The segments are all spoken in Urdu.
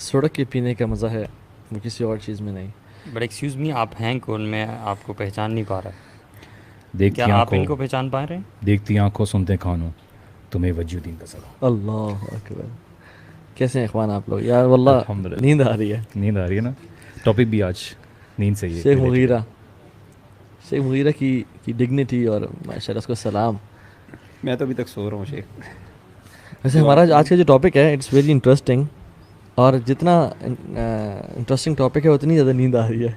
سڑک کے پینے کا مزہ ہے وہ کسی اور چیز میں نہیں. بٹ ایکسکیوز می، آپ ہیں کون؟ میں آپ کو پہچان نہیں پا رہا. دیکھتی کیا آپ آنکھوں ان کو پہچان پا رہے ہیں؟ دیکھتی آنکھوں سنتے کانوں تمہیں وجہ الدین کا سلام. اللہ اکبر. کیسے ہیں اخوان آپ لوگ؟ یار واللہ الحمدللہ نیند آ رہی ہے. نیند آ رہی ہے نا. ٹاپک بھی آج نیند سے ہی شیخ مغیرہ کی ڈگنیٹی اور ماشاء اللہ اس کو سلام. میں تو ابھی تک سو رہا ہوں شیخ. ویسے ہمارا آج کا جو ٹاپک ہے اٹس ویری انٹرسٹنگ, اور جتنا انٹرسٹنگ ٹاپک ہے اتنی زیادہ نیند آ رہی ہے.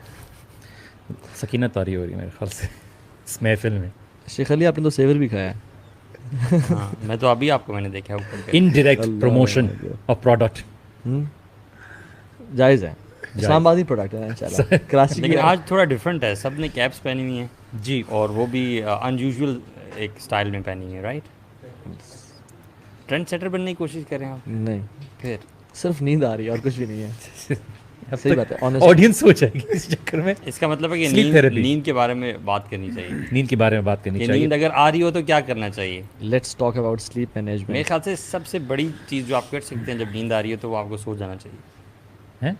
سکینت آ رہی ہو رہی ہے میرے خیال سے اس محفل میں. شیخ علی آپ نے تو سیور بھی کھایا ہے. ہاں میں تو ابھی آپ کو میں نے دیکھا اوپر پہ. انڈائریکٹ پروموشن آف پروڈکٹ جائز ہے. اسلام آبادی پروڈکٹ ہے انشاءاللہ. کراچی لیکن کی آج تھوڑا ڈفرینٹ ہے, سب نے کیپس پہنی ہوئی ہیں جی. اور وہ بھی ان یوزول ایک اسٹائل میں پہنی ہوئی ہے, رائٹ؟ ٹرینڈ سیٹر بننے کی کوشش کر رہے ہیں آپ؟ نہیں, پھر صرف نیند آ رہی ہے اور کچھ بھی نہیں ہے. صحیح بات ہے. آڈینس ہو جائے گی اس چکر میں. اس کا مطلب ہے کہ Sleep therapy. نیند کے بارے میں بات کرنی چاہیے. نیند کے بارے میں بات کرنی کہ چاہیے. نیند اگر آ رہی ہو تو کیا کرنا چاہیے؟ لیٹس ٹاک اباؤٹ سلیپ میرے مینجمنٹ. خیال سے سب سے بڑی چیز جو آپ کر سکتے ہیں جب نیند آ رہی ہے تو وہ آپ کو سو جانا چاہیے. ہیں؟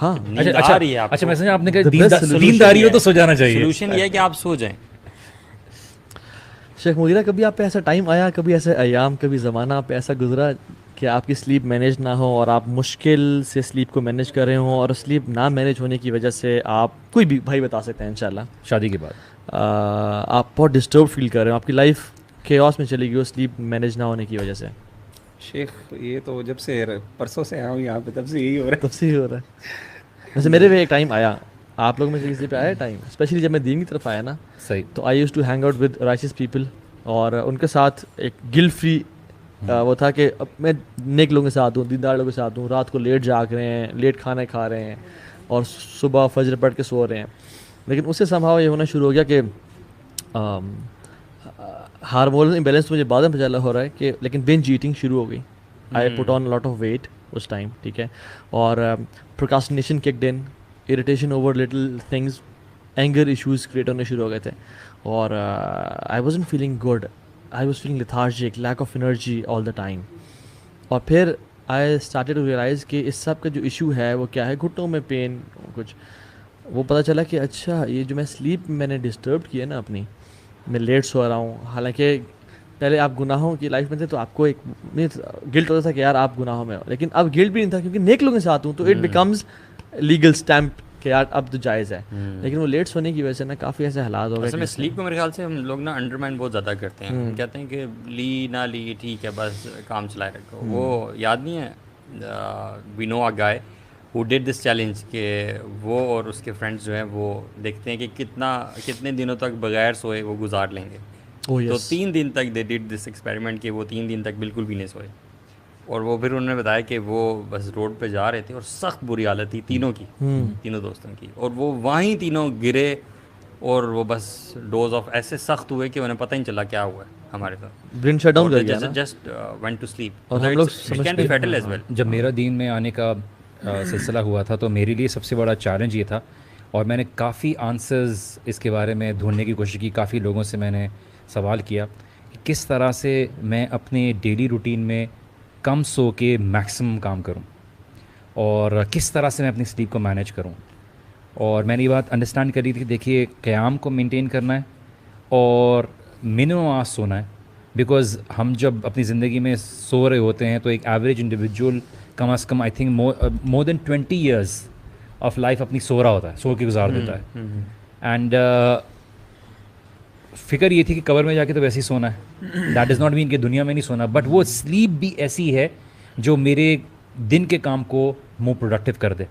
ہاں نیند آ رہی ہے آپ اچھا کو, میں سمجھا آپ نے The کہا best نیند آ رہی ہو تو سو جانا چاہیے. سولوشن یہ ہے کہ آپ سو جائیں. شیخ مغیرہ کبھی آپ پہ ایسا ٹائم آیا, کبھی ایسے ایام, کبھی زمانہ آپ پہ ایسا گزرا کہ آپ کی سلیپ مینیج نہ ہو اور آپ مشکل سے سلیپ کو مینیج کر رہے ہوں, اور سلیپ نہ مینیج ہونے کی وجہ سے آپ, کوئی بھی بھائی بتا سکتے ہیں انشاءاللہ, شادی کے بعد آپ بہت ڈسٹرب فیل کر رہے ہو, آپ کی لائف کیوس میں چلی گئی ہو سلیپ مینیج نہ ہونے کی وجہ سے؟ شیخ یہ تو جب سے پرسوں سے آیا ہوں یہاں پہ تب سے یہی ہو رہا ہے. تب سے ہی ہو رہا ہے. ویسے میرے بھی ایک ٹائم آیا, آپ لوگ میں سے کسی پہ آیا ٹائم, اسپیشلی جب میں دین کی طرف آیا نا, صحیح. تو I use to hang out with rich people, اور ان کے ساتھ ایک گل فری وہ تھا کہ اب میں نیک لوگوں کے ساتھ ہوں, دیندار لوگوں کے ساتھ ہوں, رات کو لیٹ جاگ رہے ہیں, لیٹ کھانے کھا رہے ہیں, اور صبح فجر پڑھ کے سو رہے ہیں. لیکن اس سے سمہاؤ یہ ہونا شروع ہو گیا کہ ہارمونل امبیلنس تو مجھے بعد میں پتہ ہو رہا ہے کہ, لیکن بنج ایٹنگ شروع ہو گئی. I put on lot of weight اس ٹائم, ٹھیک ہے, اور procrastination kicked in, irritation over little things, anger issues create ہونے شروع ہو گئے تھے, اور I wasn't feeling good, I was feeling lethargic, lack of energy all the time. اور پھر آئی اسٹارٹیڈ ٹو ریئلائز کہ اس سب کا جو ایشو ہے وہ کیا ہے, گھٹنوں میں پین کچھ, وہ پتہ چلا کہ اچھا یہ جو میں سلیپ میں نے ڈسٹرب کی ہے نا اپنی, میں لیٹ سو رہا ہوں. حالانکہ پہلے آپ گناہوں کی لائف میں تھے تو آپ کو ایک گلٹ ہوتا تھا کہ یار آپ گناہوں میں ہو, لیکن اب گلٹ بھی نہیں تھا کیونکہ نیک لوگوں کے ساتھ ہوں, تو اٹ بیکمز لیگل اسٹیمپ کہ یار اب تو جائز ہے. لیکن وہ لیٹ سونے کی وجہ سے نا کافی ایسے حالات ہو گئے. اصل میں سلیپ کو میرے خیال سے ہم لوگ نا انڈرمائن بہت زیادہ کرتے ہیں. ہم کہتے ہیں کہ لی نہ لی ٹھیک ہے بس کام چلائے رکھو. وہ یاد نہیں ہے وی نو اے گائے ہو ڈیڈ دس چیلنج, کہ وہ اور اس کے فرینڈس جو ہیں وہ دیکھتے ہیں کہ کتنے دنوں تک بغیر سوئے وہ گزار لیں گے. تو 3 دن تک دے ڈیڈ دس ایکسپیریمنٹ کہ وہ 3 دن تک بالکل بھی نہیں سوئے. اور وہ پھر انہوں نے بتایا کہ وہ بس روڈ پہ جا رہے تھے اور سخت بری حالت تھی تینوں کی, تینوں دوستوں کی, اور وہ وہیں تینوں گرے اور وہ بس ڈوز آف ایسے سخت ہوئے کہ انہیں پتہ ہی نہیں چلا کیا ہوا ہے ہمارے ساتھ. برین شٹ ڈاؤن کر گیا نا, جسٹ وینٹ ٹو سلیپ. اور ہم لوگ سمجھتے ہیں جب میرا دین میں آنے کا سلسلہ ہوا تھا تو میرے لیے سب سے بڑا چیلنج یہ تھا, اور میں نے کافی آنسرز اس کے بارے میں ڈھونڈنے کی کوشش کی, کافی لوگوں سے میں نے سوال کیا کہ کس طرح سے میں اپنے ڈیلی روٹین میں کم سو کے میکسیمم کام کروں, اور کس طرح سے میں اپنی سلیپ کو مینیج کروں. اور میں نے یہ بات انڈرسٹینڈ کری تھی, دیکھیے قیام کو مینٹین کرنا ہے اور منیمم آورس سونا ہے, بیکاز ہم جب اپنی زندگی میں سو رہے ہوتے ہیں تو ایک ایوریج انڈیویجول کم از کم I think more than 20 years of life اپنی سو رہا ہوتا ہے, سو کے گزار دیتا ہے. اینڈ فکر یہ تھی کہ قبر میں جا کے تو ویسے ہی سونا ہے, دیٹ ڈز ناٹ مین کہ دنیا میں نہیں سونا, بٹ وہ سلیپ بھی ایسی ہے جو میرے دن کے کام کو مور پروڈکٹیو کر دے.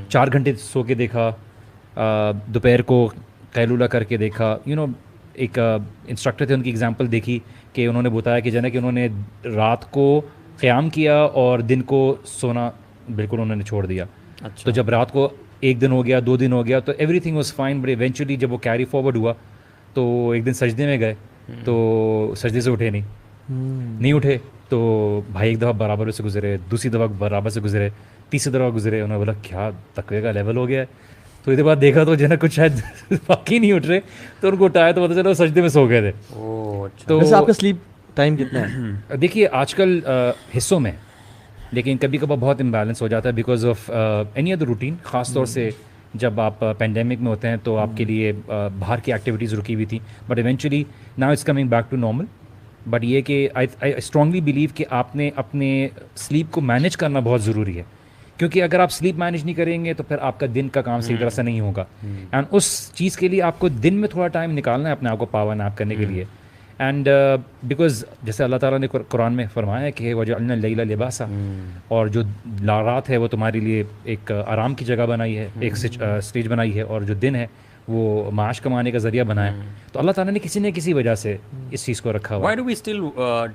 4 گھنٹے سو کے دیکھا, دوپہر کو قیلولہ کر کے دیکھا, ایک انسٹرکٹر تھے ان کی ایگزامپل دیکھی کہ انہوں نے بتایا کہ کہ انہوں نے رات کو قیام کیا اور دن کو سونا بالکل انہوں نے چھوڑ دیا. تو جب رات کو 1 دن ہو گیا, 2 دن ہو گیا, تو everything was fine, but eventually جب وہ کیری فارورڈ ہوا تو ایک دن سجدے میں گئے تو سجدے سے اٹھے نہیں اٹھے, تو بھائی ایک دفعہ برابر سے گزرے, دوسری دفعہ برابر سے گزرے, تیسری دفعہ گزرے, انہوں نے بولا کیا تقوی کا لیول ہو گیا ہے. تو اس کے بعد دیکھا تو کچھ شاید باقی نہیں اٹھ رہے, تو ان کو اٹھایا تو پتہ چلا وہ سجدے میں سو گئے تھے. تو ویسے آپ کا سلیپ ٹائم کتنا ہے؟ دیکھیے آج کل حصوں میں, لیکن کبھی کبھار بہت امبیلنس ہو جاتا ہے because of any other routine. خاص طور سے جب آپ پینڈیمک میں ہوتے ہیں تو آپ کے لیے باہر کی ایکٹیویٹیز رکی ہوئی تھیں, but eventually now it's coming back to normal. But یہ کہ آئی اسٹرانگلی بلیو کہ آپ نے اپنے سلیپ کو مینیج کرنا بہت ضروری ہے, کیونکہ اگر آپ سلیپ مینیج نہیں کریں گے تو پھر آپ کا دن کا کام صحیح طرح سے نہیں ہوگا. اینڈ اس چیز کے لیے آپ کو دن میں تھوڑا ٹائم نکالنا ہے اپنے آپ کو پاور نیپ کرنے کے لیے. اینڈ بیکاز جیسے اللہ تعالیٰ نے قرآن میں فرمایا ہے کہ وجعلنا اللیل لباسا, اور جو رات ہے وہ تمہارے لیے ایک آرام کی جگہ بنائی ہے, ایک اسٹیج بنائی ہے, اور جو دن ہے وہ معاش کمانے کا ذریعہ بنایا. تو اللہ تعالیٰ نے کسی نہ کسی وجہ سے اس چیز کو رکھا ہوا. Why do we still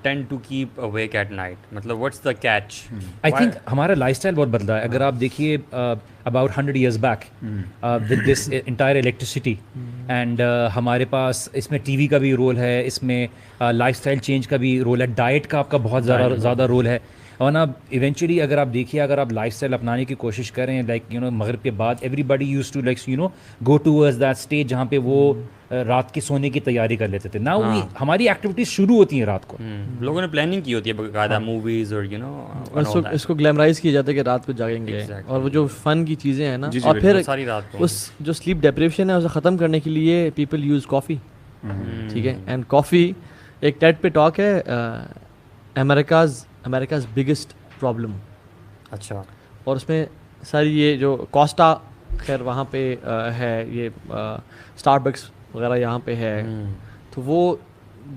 tend to keep awake at night? مطلب what's the catch? I think ہمارا لائف اسٹائل بہت بدلا ہے. اگر آپ دیکھیے about 100 years back with this entire electricity and ہمارے پاس اس میں ٹی وی کا بھی رول ہے, اس میں لائف اسٹائل چینج کا بھی رول ہے, ڈائٹ کا آپ کا بہت زیادہ رول ہے. اور نا ایونچولی اگر آپ دیکھیے, اگر آپ لائف اسٹائل اپنانے کی کوشش کریں لائک یو نو مغرب کے بعد everybody used to like you know go towards that stage جہاں پہ وہ رات کے سونے کی تیاری کر لیتے تھے. ناؤ ہماری ایکٹیویٹیز شروع ہوتی ہیں رات کو, لوگوں نے پلاننگ کی ہوتی ہے باقاعدہ موویز اور یو نو اس کو گلیمرائز کیا جاتا ہے کہ رات کو جاگیں گے, اور وہ جو فن کی چیزیں ہیں نا, اور پھر ساری رات کو اس جو سلیپ ڈیپریشن ہے اسے ختم کرنے کے لیے پیپل یوز کافی. ٹھیک ہے, اینڈ کافی ایک ٹیڈ پہ ٹاک ہے امریکاز بگیسٹ پرابلم. اچھا, اور اس میں ساری یہ جو کوسٹا خیر وہاں پہ ہے, یہ اسٹار بکس وغیرہ یہاں پہ ہے, تو وہ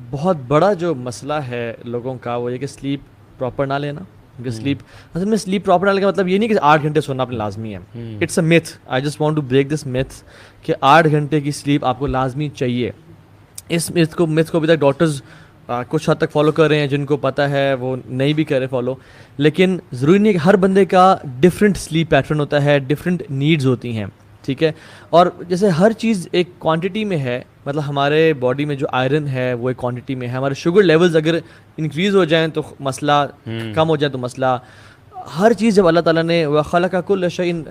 بہت بڑا جو مسئلہ ہے لوگوں کا وہ یہ کہ سلیپ پراپر نہ لینا. کیونکہ سلیپ اصل میں سلیپ پراپر نہ لینے کا مطلب یہ نہیں کہ 8 گھنٹے سونا اپنے لازمی ہے. It's a myth. I just want to break this myth کہ 8 گھنٹے کی سلیپ آپ کو لازمی چاہیے. اس میتھ کو ابھی تک ڈاکٹرز کچھ حد تک فالو کر رہے ہیں, جن کو پتہ ہے وہ نہیں بھی کرے فالو, لیکن ضروری نہیں ہے کہ ہر بندے کا ڈفرینٹ سلیپ پیٹرن ہوتا ہے, ڈفرینٹ نیڈز ہوتی ہیں. ٹھیک ہے, اور جیسے ہر چیز ایک کوانٹٹی میں ہے, مطلب ہمارے باڈی میں جو آئرن ہے وہ ایک کوانٹٹی میں ہے, ہمارے شوگر لیولز اگر انکریز ہو جائیں تو مسئلہ, کم ہو جائیں تو مسئلہ. ہر چیز جب اللہ تعالیٰ نے وَخَلَقَ كُلَّ شَيْءٍ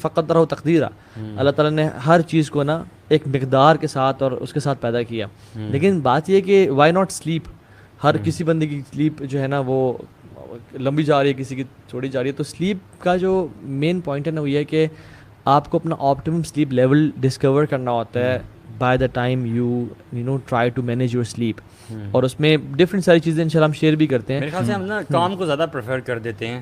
فَقَدَّرَهُ تَقْدِيرًا, اللہ تعالیٰ نے ہر چیز کو نا ایک مقدار کے ساتھ اور اس کے ساتھ پیدا کیا. لیکن بات یہ کہ وائی ناٹ سلیپ. ہر کسی بندے کی سلیپ جو ہے نا وہ لمبی جا رہی ہے, کسی کی چھوٹی جا رہی ہے. تو سلیپ کا جو مین پوائنٹ ہے نا وہ یہ ہے کہ آپ کو اپنا آپٹیمم سلیپ لیول ڈسکور کرنا ہوتا ہے by the time you know try to manage your sleep. اور اس میں ڈفرینٹ ساری چیزیں انشاءاللہ ہم شیئر بھی کرتے ہیں. میرے خیال سے ہم نا کام کو زیادہ پریفر کر دیتے ہیں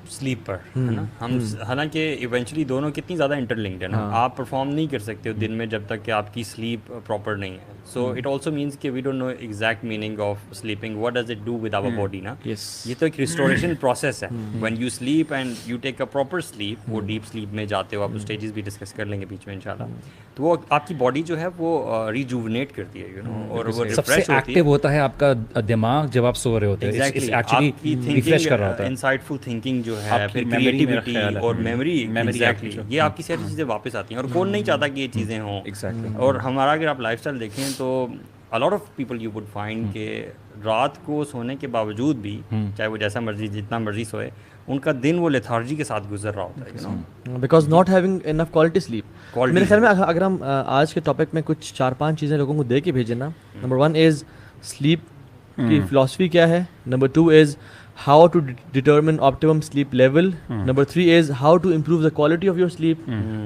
سلیپ پر, ہے نا. ہم حالانکہ ایونچولی دونوں کتنی زیادہ انٹر لنکڈ ہے نا. آپ پرفارم نہیں کر سکتے ہو دن میں جب تک کہ آپ کی سلیپ پراپر نہیں ہے. سو اٹ آلسو مینس کہ we don't know exact meaning of sleeping, what does it do with our body نا. یہ تو ایک ریسٹوریشن پروسیس ہے. When you sleep and you take a proper sleep, وہ ڈیپ سلیپ میں جاتے ہو آپ, اسٹیجز بھی ڈسکس کر لیں گے بیچ میں انشاءاللہ, تو وہ آپ کی باڈی جو ہے وہ ریجوونیٹ کرتی ہے یو نو, اور وہ سب سے ایکٹیو ہوتا ہے آپ کا دماغ جب آپ سو رہے ہوتے ہیں. ایکچولی ریفریش کر رہا ہوتا ہے. انسائٹفل تھنکنگ جو ہے, پھر کریٹیوٹی اور میموری, ایگزیکٹلی یہ آپ کی ساری چیزیں واپس آتی ہیں. اور کون نہیں چاہتا کہ یہ چیزیں ہوں. اور ہمارا اگر آپ لائف اسٹائل دیکھیں تو a lot of people you would find کہ رات کو سونے کے باوجود بھی, چاہے وہ جیسا مرضی جتنا مرضی سوئے, ان کا دن وہ لیتھارجی کے ساتھ گزر رہا ہوتا ہے, you know, because not having enough quality sleep. میرے خیال میں اگر ہم آج کے ٹاپک میں کچھ 4-5 چیزیں لوگوں کو دے کے بھیجیں نا. نمبر 1 از سلیپ کی فلاسفی کیا ہے. Number 2 is how to determine optimum sleep level. Number 3 is how to improve the quality of your sleep.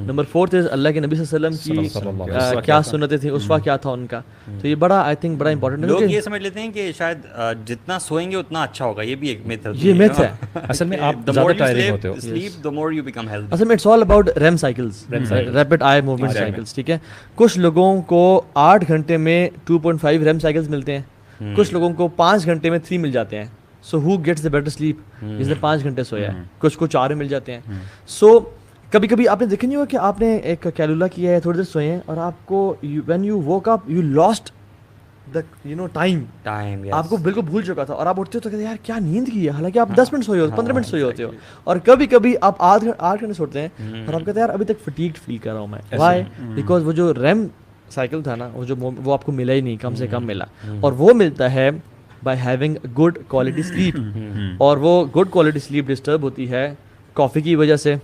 Number 4 is اللہ کے نبی صلی اللہ علیہ وسلم کی کیا سنتیں تھیں, اسوا کیا تھا ان کا. تو یہ بڑا آئی تھنک بڑا امپورٹنٹ ہے. لوگ یہ سمجھ لیتے ہیں کہ شاید جتنا سوئیں گے اتنا اچھا ہوگا, یہ بھی ایک میتھ ہے. یہ میتھ ہے اصل میں. آپ زیادہ ٹائرنگ ہوتے ہو, sleep the more you become healthy. اصل میں it's all about REM cycles, rapid eye movement cycles. ٹھیک ہے, کچھ لوگوں کو 8 گھنٹے میں 2.5 REM cycles ملتے ہیں, کچھ لوگوں کو 5 گھنٹے میں 3 مل جاتے ہیں. So who gets the better sleep, جس نے 5 گھنٹے سویا ہے, کچھ کو 4 مل جاتے ہیں. سو کبھی کبھی آپ نے دیکھا نہیں ہوا کہ آپ نے ایک کیلولا کیا ہے, تھوڑی دیر سوئے ہیں, اور آپ کو when you woke up you lost the you know time, آپ کو بالکل بھول چکا تھا, اور آپ اٹھتے ہو تو کہتے ہیں یار کیا نیند کی ہے, حالانکہ آپ 10 منٹ سوئے ہوتے, 15 منٹ سوئے ہوتے ہو. اور کبھی کبھی آپ 8 گھنٹے سوتے ہیں اور آپ کہتے ہیں یار ابھی تک فٹیگڈ فیل کر رہا ہوں میں. وائی؟ بیکاز وہ جو REM سائیکل تھا نا, وہ آپ کو ملا ہی نہیں, کم سے کم ملا. اور وہ ملتا ہے by having good quality slip, اور وہ گڈ کوالٹی سلیپ ڈسٹرب ہوتی ہے کافی کی وجہ سے.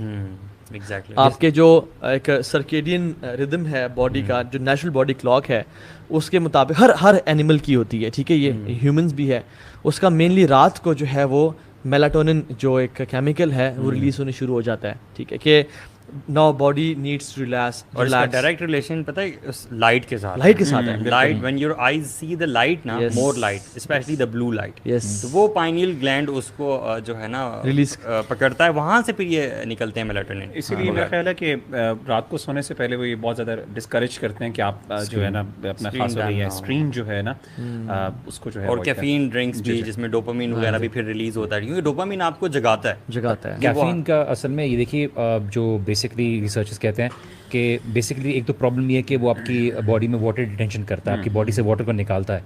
آپ کے جو ایک سرکیڈین ردم ہے باڈی کا, جو نیچرل باڈی کلاک ہے, اس کے مطابق ہر اینیمل کی ہوتی ہے. ٹھیک ہے, یہ ہیومنز بھی ہے, اس کا مینلی رات کو جو ہے وہ میلاٹونن جو ایک کیمیکل ہے وہ ریلیز ہونے شروع ہو جاتا ہے, ٹھیک ہے, کہ now body needs to relax. اور اس کا ڈائریکٹ ریلیشن پتہ ہے لائٹ کے ساتھ, لائٹ کے ساتھ ہے. Light when your eyes see the light نا, more light especially the blue light, تو وہ پائنیل گلینڈ اس کو جو ہے نا ریلیز پکڑتا ہے, وہاں سے پھر یہ نکلتے ہیں میلاٹونن. اسی لیے میرا خیال ہے کہ رات کو سونے سے پہلے وہ یہ بہت زیادہ ڈسکریج کرتے ہیں کہ آپ جو ہے نا اپنا خاص طور پہ اسکرین جو ہے نا اس کو جو ہے, اور کیفین ڈرنکس بھی جس میں ڈوپامین وغیرہ بھی پھر ریلیز ہوتا ہے, کیونکہ ڈوپامین آپ کو جگاتا ہے. کیفین کا اصل میں یہ دیکھیے جو بیسکلی ریسرچرز کہتے ہیں کہ بیسکلی ایک تو پرابلم یہ ہے کہ وہ آپ کی باڈی میں واٹر ڈیٹینشن کرتا ہے, آپ کی باڈی سے واٹر کو نکالتا ہے.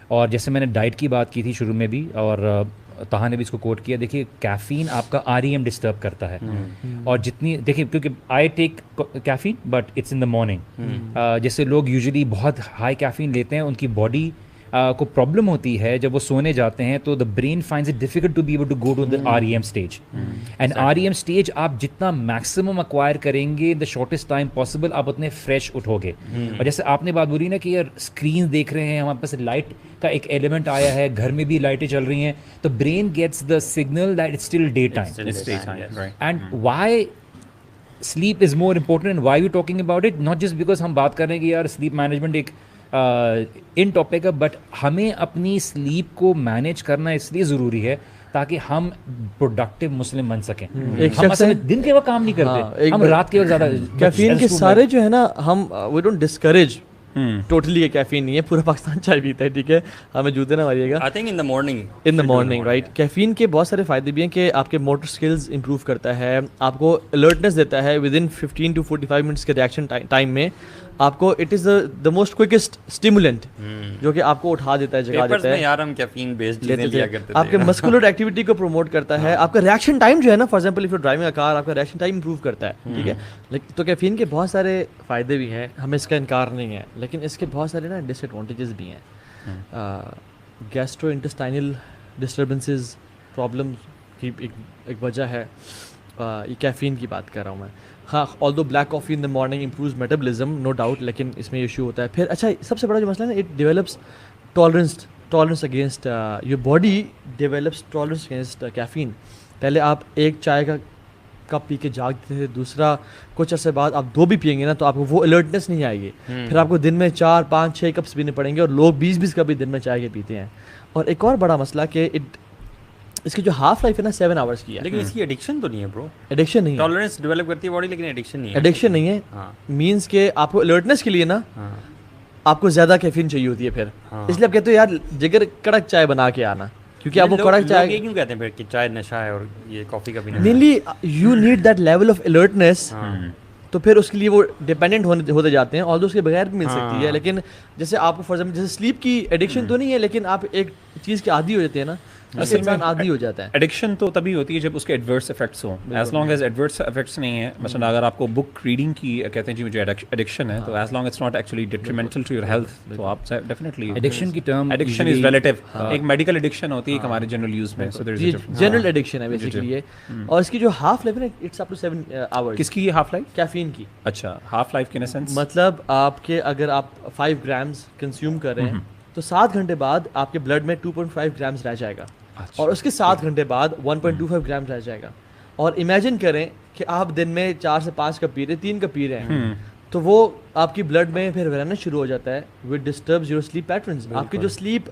اور جیسے میں نے ڈائٹ کی بات کی تھی شروع میں بھی, اور طاہا نے بھی اس کو کوٹ کیا, دیکھیے کیفین آپ کا REM ڈسٹرب کرتا ہے, اور جتنی دیکھیے کیونکہ I take caffeine but it's in the morning. جیسے لوگ یوزلی بہت ہائی کیفین لیتے ہیں, ان کی باڈی کو پرابلم ہوتی ہے جب وہ سونے جاتے ہیں, تو the brain finds it difficult to be able to go to the REM stage. And REM stage آپ جتنا میکسیمم ایکوائر کریں گے دا شارٹیسٹ ٹائم پاسبل, آپ اتنے فریش اٹھو گے. اور جیسے آپ نے بات بولی نا کہ یار اسکرین دیکھ رہے ہیں, ہمارے پاس لائٹ کا ایک ایلیمنٹ آیا ہے, گھر میں بھی لائٹیں چل رہی ہیں, تو brain gets the signal that it's still day time. And why sleep is more important and why we talking about it, not just because ہم بات کر رہے ہیں کہ یار سلیپ مینجمنٹ ایک ان ٹاپک ہے, بٹ ہمیں اپنی سلیپ کو مینیج کرنا اس لیے ضروری ہے تاکہ ہم پروڈکٹیو مسلم بن سکیں. ہم اصل دن کے وقت کام نہیں کرتے, ہم رات کے وقت زیادہ. کیفین کے سارے جو ہے نا, ہم وی ڈونٹ ڈسکریج ٹوٹلی, یہ کیفین نہیں ہے, پورا پاکستان چائے پیتا ہے, ٹھیک ہے, ہمیں جوتے نہ ماریے گا. I think in the morning right. Caffeine کے بہت سارے فائدے بھی ہیں کہ آپ کے موٹر اسکلز امپروو کرتا ہے, آپ کو الرٹنس دیتا ہے ود ان 15 to 45 منٹس کے ریئیکشن ٹائم میں. آپ کو it is the most quickest stimulant جو کہ آپ کو اٹھا دیتا ہے, جگا دیتا ہے. یار ہم کیفین بیسڈ چیزیں لیا کرتے تھے. آپ کے مسکولر ایکٹیویٹی کو پروموٹ کرتا ہے, آپ کا ریئیکشن ٹائم جو ہے نا, for example if you driving a car, آپ کا ریئیکشن ٹائم امپروو کرتا ہے, ٹھیک ہے. تو کیفین کے بہت سارے فائدے بھی ہیں, ہمیں اس کا انکار نہیں ہے, لیکن اس کے بہت سارے نا ڈس ایڈوانٹیجز بھی ہیں. گیسٹرو انٹسٹائنل ڈسٹربنسز پرابلم کی ایک وجہ ہے, یہ کیفین کی بات کر رہا ہوں میں. ہاں, آلدو black coffee in the morning improves metabolism, no doubt, لیکن اس میں ایشو ہوتا ہے. پھر اچھا, سب سے بڑا جو مسئلہ ہے نا, it develops tolerance against your body develops tolerance against caffeine. پہلے آپ ایک چائے کا کپ پی کے جاگتے تھے, دوسرا کچھ عرصے بعد آپ 2 بھی پئیں گے نا, تو آپ کو وہ الرٹنس نہیں آئے گی. پھر آپ کو دن میں 4, 5, 6 کپس پینے پڑیں گے, اور لوگ 20 کپ بھی دن میں چائے کے پیتے ہیں. اور ایک اور بڑا مسئلہ کہ اس کی جو ہاف لائف ہے نا 7 آورس کی ہے, لیکن اس کی ایڈکشن تو نہیں ہے برو. ایڈکشن نہیں ہے, ٹالرنس ڈیولپ کرتی ہے باڈی, لیکن ایڈکشن نہیں ہے. ایڈکشن نہیں ہے مینس کہ آپ کو الرٹنس کے لیے نا آپ کو زیادہ کیفین چاہیے ہوتی ہے پھر, اس لیے آپ کہتے ہو یار جگر کڑک چائے بنا کے آنا, کیونکہ آپ وہ کڑک چائے کیوں کہتے ہیں پھر کہ چائے نشہ ہے اور یہ کافی کا پینا. Mainly you need that level of alertness, تو پھر اس کے لیے وہ ڈیپینڈنٹ ہوتے جاتے ہیں. آلدو اس کے بغیر بھی مل سکتی ہے, لیکن جیسے آپ کو فار ایگزامپل جیسے سلیپ کی ایڈکشن تو نہیں ہے, لیکن آپ ایک چیز کے عادی ہو جاتے ہیں نا, انسان عادی ہو جاتا ہے. ایڈکشن تو تبھی ہوتی ہے جب اس کے ایڈورس افیکٹس ہوں. As long as adverse effects نہیں ہے, مثلا اگر آپ کو بک ریڈنگ کی کہتے ہیں جی مجھے ایڈکشن ہے, تو as long it's not actually detrimental to your health, تو آپ ڈیفینیٹلی ایڈکشن کی ٹرم ایڈکشن از ریلیٹیو. ایک میڈیکل ایڈکشن ہوتی ہے ہمارے جنرل یوز میں, so there is general addiction ہے بیسیکلی یہ. اور اس کی جو ہاف لائف ہے نا, اٹس اپ ٹو 7 آورز. کس کی یہ ہاف لائف؟ کیفین کی. اچھا, ہاف لائف ان سینس مطلب آپ کے اگر آپ 5 گرامز کنزیوم کر رہے ہیں تو 7 گھنٹے بعد آپ کے بلڈ میں 2.5 گرامز رہ جائے گا, اور اس کے 7 گھنٹے بعد 1.25 گرام رہ جائے گا. اور امیجن کریں کہ آپ دن میں 4 سے 5 کپ پی رہے, 3 کپ پی رہے ہیں, تو وہ آپ کی بلڈ میں پھر رہنا شروع ہو جاتا ہے, what disturbs your sleep patterns. آپ کی جو سلیپ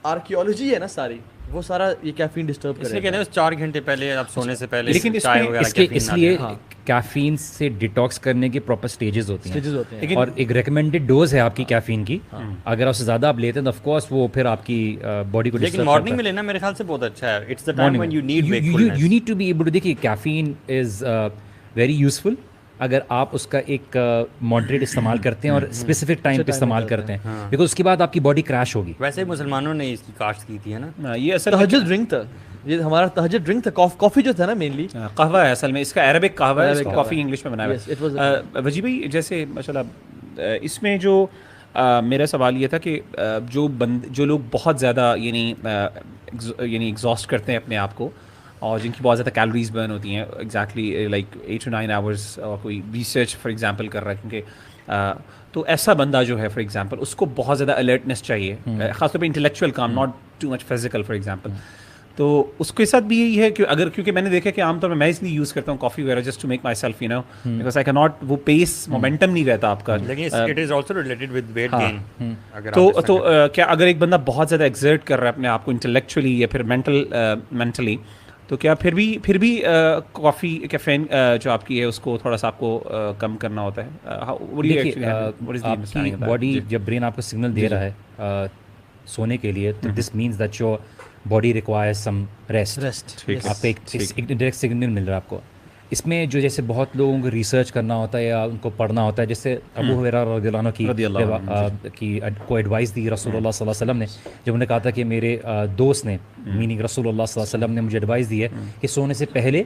آرکیولوجی ہے نا ساری, وہ سارا یہ کیفین ڈسٹرب کرے گا. اس لیے کہتے ہیں 4 گھنٹے پہلے آپ سونے سے پہلے لیکن چائے وغیرہ اس لیے کیفین سے ڈیٹاکس کرنے کے پراپر سٹیجز ہوتی ہیں, اور ایک ریکمینڈیڈ ڈوز ہے آپ کی کیفین کی. اگر اس سے زیادہ آپ لیتے ہیں تو آف کورس وہ پھر آپ کی باڈی کو لیکن مارننگ میں لینا میرے خیال سے بہت اچھا ہے. It's the time when you need wakefulness. You need to be able to, دیکھیے کیفین از ویری یوزفل اگر آپ اس کا ایک ماڈریٹ استعمال کرتے ہیں اور اسپیسیفک ٹائم پہ استعمال کرتے ہیں, بیکاز اس کے بعد آپ کی باڈی کریش ہوگی. ویسے مسلمانوں نے اس کی کاشت کی تھی ہے نا, یہ اصل تہجد ڈرنک تھا, یہ ہمارا تہجد ڈرنک تھا. کافی جو تھا نا مینلی قہوہ ہے اصل میں, اس کا عربک قہوہ ہے, اس کو کافی انگلش میں بنایا ہے. وجی بھائی جیسے ماشاء اللہ اس میں جو میرا سوال یہ تھا کہ جو لوگ بہت زیادہ یعنی ایگزاسٹ کرتے ہیں اپنے آپ کو, اور جن کی بہت زیادہ کیلوریز برن ہوتی ہیں ایگزیکٹلی لائک 8 to 9 آورس, اور کوئی ریسرچ فار ایگزامپل کر رہا ہے, کیونکہ تو ایسا بندہ جو ہے فار ایگزامپل اس کو بہت زیادہ الرٹنس چاہیے, خاص طور پہ انٹلیکچوئل کام, not too much physical for example. تو اس کے ساتھ بھی یہی ہے کہ اگر کیونکہ میں نے دیکھا کہ عام طور میں اس لیے یوز کرتا ہوں کافی وغیرہ just to make myself you know because I کی ناٹ وہ پیس مومنٹم نہیں رہتا آپ کا. لیکن it is also related with weight gain. تو کیا اگر ایک بندہ بہت زیادہ ایگزرٹ کر رہا ہے اپنے آپ کو انٹلیکچولی یا پھر مینٹلی تو کیا پھر بھی کافی کیفین جو آپ کی ہے اس کو تھوڑا سا آپ کو کم کرنا ہوتا ہے؟ آپ کی باڈی جب برین آپ کو سگنل دے رہا ہے سونے کے لیے تو this means that your body requires some rest. آپ کو ایک ڈائریکٹ سگنل مل رہا ہے آپ کو. اس میں جو جیسے بہت لوگوں کو ریسرچ کرنا ہوتا ہے یا ان کو پڑھنا ہوتا ہے, جیسے ابو ہریرہ رضی اللہ عنہ کی کو ایڈوائس دی رسول اللہ صلی اللہ علیہ وسلم نے, جب انہوں نے کہا تھا کہ میرے دوست نے میننگ رسول اللہ صلی اللہ علیہ وسلم نے مجھے ایڈوائس دی ہے کہ سونے سے پہلے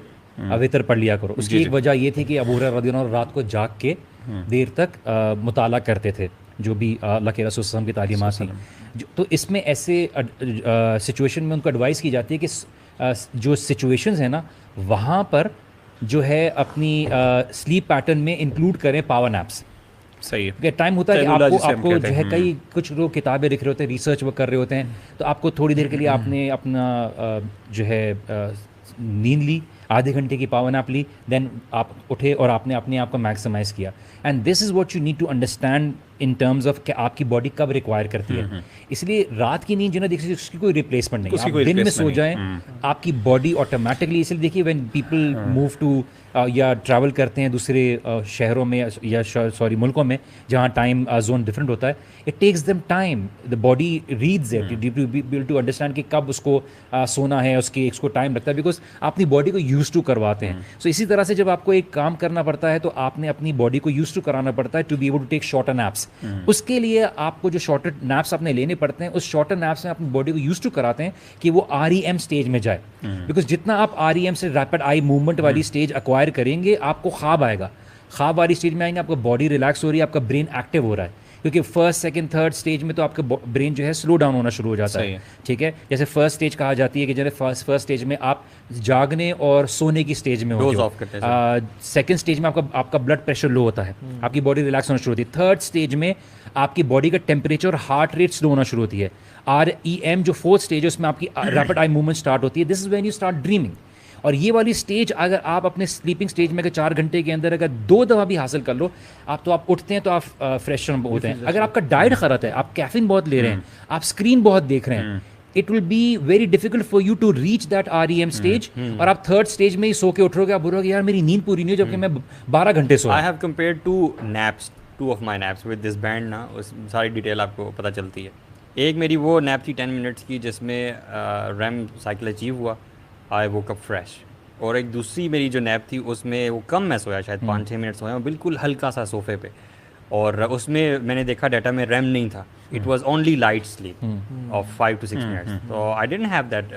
وتر پڑھ لیا کرو. اس کی ایک وجہ یہ تھی کہ ابو ہریرہ رضی اللہ عنہ رات کو جاگ کے دیر تک مطالعہ کرتے تھے جو بھی اللہ کے رسول صلی اللہ علیہ وسلم کی تعلیمات تھیں. تو اس میں ایسے سچویشن میں ان کو ایڈوائس کی جاتی ہے کہ جو سچویشنز ہیں نا وہاں پر جو ہے اپنی سلیپ پیٹرن میں انکلوڈ کریں پاور نیپس. صحیح ہے. ٹائم ہوتا ہے کہ آپ کو جو ہے کچھ لوگ کتابیں لکھ رہے ہوتے ہیں, ریسرچ وہ کر رہے ہوتے ہیں, تو آپ کو تھوڑی دیر کے لیے آپ نے اپنا جو ہے نیند لی, آدھے گھنٹے کی پاور نیپ لی, دین آپ اٹھے اور آپ نے اپنے آپ کو میکسیمائز کیا. And this is what you need to understand in terms of کہ آپ کی باڈی کب ریکوائر کرتی ہے. اس لیے رات کی نیند جو نا دیکھیے اس کی کوئی ریپلیسمنٹ نہیں. آپ دن میں سو جائیں آپ کی باڈی آٹومیٹکلی, اس لیے دیکھیے وین پیپل موو ٹو یا ٹریول کرتے ہیں دوسرے شہروں میں یا سوری ملکوں میں جہاں ٹائم زون ڈفرینٹ ہوتا ہے, it takes them time, the body reads it to be able to understand کہ کب اس کو سونا ہے, اس کو ٹائم لگتا ہے بیکاز آپ اپنی باڈی کو یوز ٹو کرواتے ہیں. سو اسی طرح سے جب آپ کو ایک کام کرنا پڑتا ہے تو آپ نے اپنی باڈی کو یوز ٹو کرانا پڑتا ہے to be able to take shorter naps. اس کے لیے آپ کو جو شارٹر نیپس آپ نے لینے پڑتے ہیں, اس شارٹر نیپس میں اپنی باڈی کو یوز ٹو کراتے ہیں کہ وہ REM اسٹیج میں جائے. بیکاز جتنا آپ REM سے ریپڈ آئی موومنٹ والی اسٹیج ایکوائر کریں گے آپ کو خواب آئے گا. خواب والی اسٹیج میں آئیں گے آپ کا باڈی ریلیکس ہو رہی ہے, آپ کا برین ایکٹیو ہو رہا ہے, کیونکہ فرسٹ سیکنڈ تھرڈ اسٹیج میں تو آپ کا برین جو ہے سلو ڈاؤن ہونا شروع ہو جاتا ہے. ٹھیک ہے, جیسے فرسٹ اسٹیج کہا جاتی ہے کہ جیسے فرسٹ اسٹیج میں آپ جاگنے اور سونے کی اسٹیج میں ہوتے ہیں. سیکنڈ اسٹیج میں آپ کا بلڈ پریشر لو ہوتا ہے, آپ کی باڈی ریلیکس ہونا شروع ہوتی ہے. تھرڈ اسٹیج میں آپ کی باڈی کا ٹیمپریچر اور ہارٹ ریٹ سلو ہونا شروع ہوتی ہے. REM جو فورتھ اسٹیج ہے اس میں آپ کی ریپڈ آئی موومنٹ اسٹارٹ ہوتی ہے. This is when you start dreaming. اور یہ والی اسٹیج اگر آپ اپنے سلیپنگ اسٹیج میں اگر 4 گھنٹے کے اندر اگر 2 دفعہ بھی حاصل کر لو تو آپ اٹھتے ہیں تو آپ فریش ہوتے ہیں. اگر آپ کا ڈائٹ غلط ہے, آپ کیفین بہت لے رہے ہیں, آپ اسکرین بہت دیکھ رہے ہیں, it will be very difficult for you to reach that REM stage. اور آپ تھرڈ اسٹیج میں ہی سو کے اٹھو گے, آپ بولو گے یار میری نیند پوری نہیں ہوئی, جبکہ میں 12 گھنٹے سویا. I have compared two of my naps with this band نا, اس ساری ڈیٹیل آپ کو پتہ چلتی ہے. ایک میری وہ نیپ تھی 10 منٹس کی جس میں REM سائیکل اچیو ہوا, I woke up fresh. اور ایک دوسری میری جو نیپ تھی اس میں وہ کم میں سویا, شاید 5-6 منٹ سویا, بالکل ہلکا سا صوفے پہ, اور اس میں میں نے دیکھا ڈیٹا میں REM نہیں تھا, it was only light slip of 5 to 6 minutes. تو آئی ڈidn't have that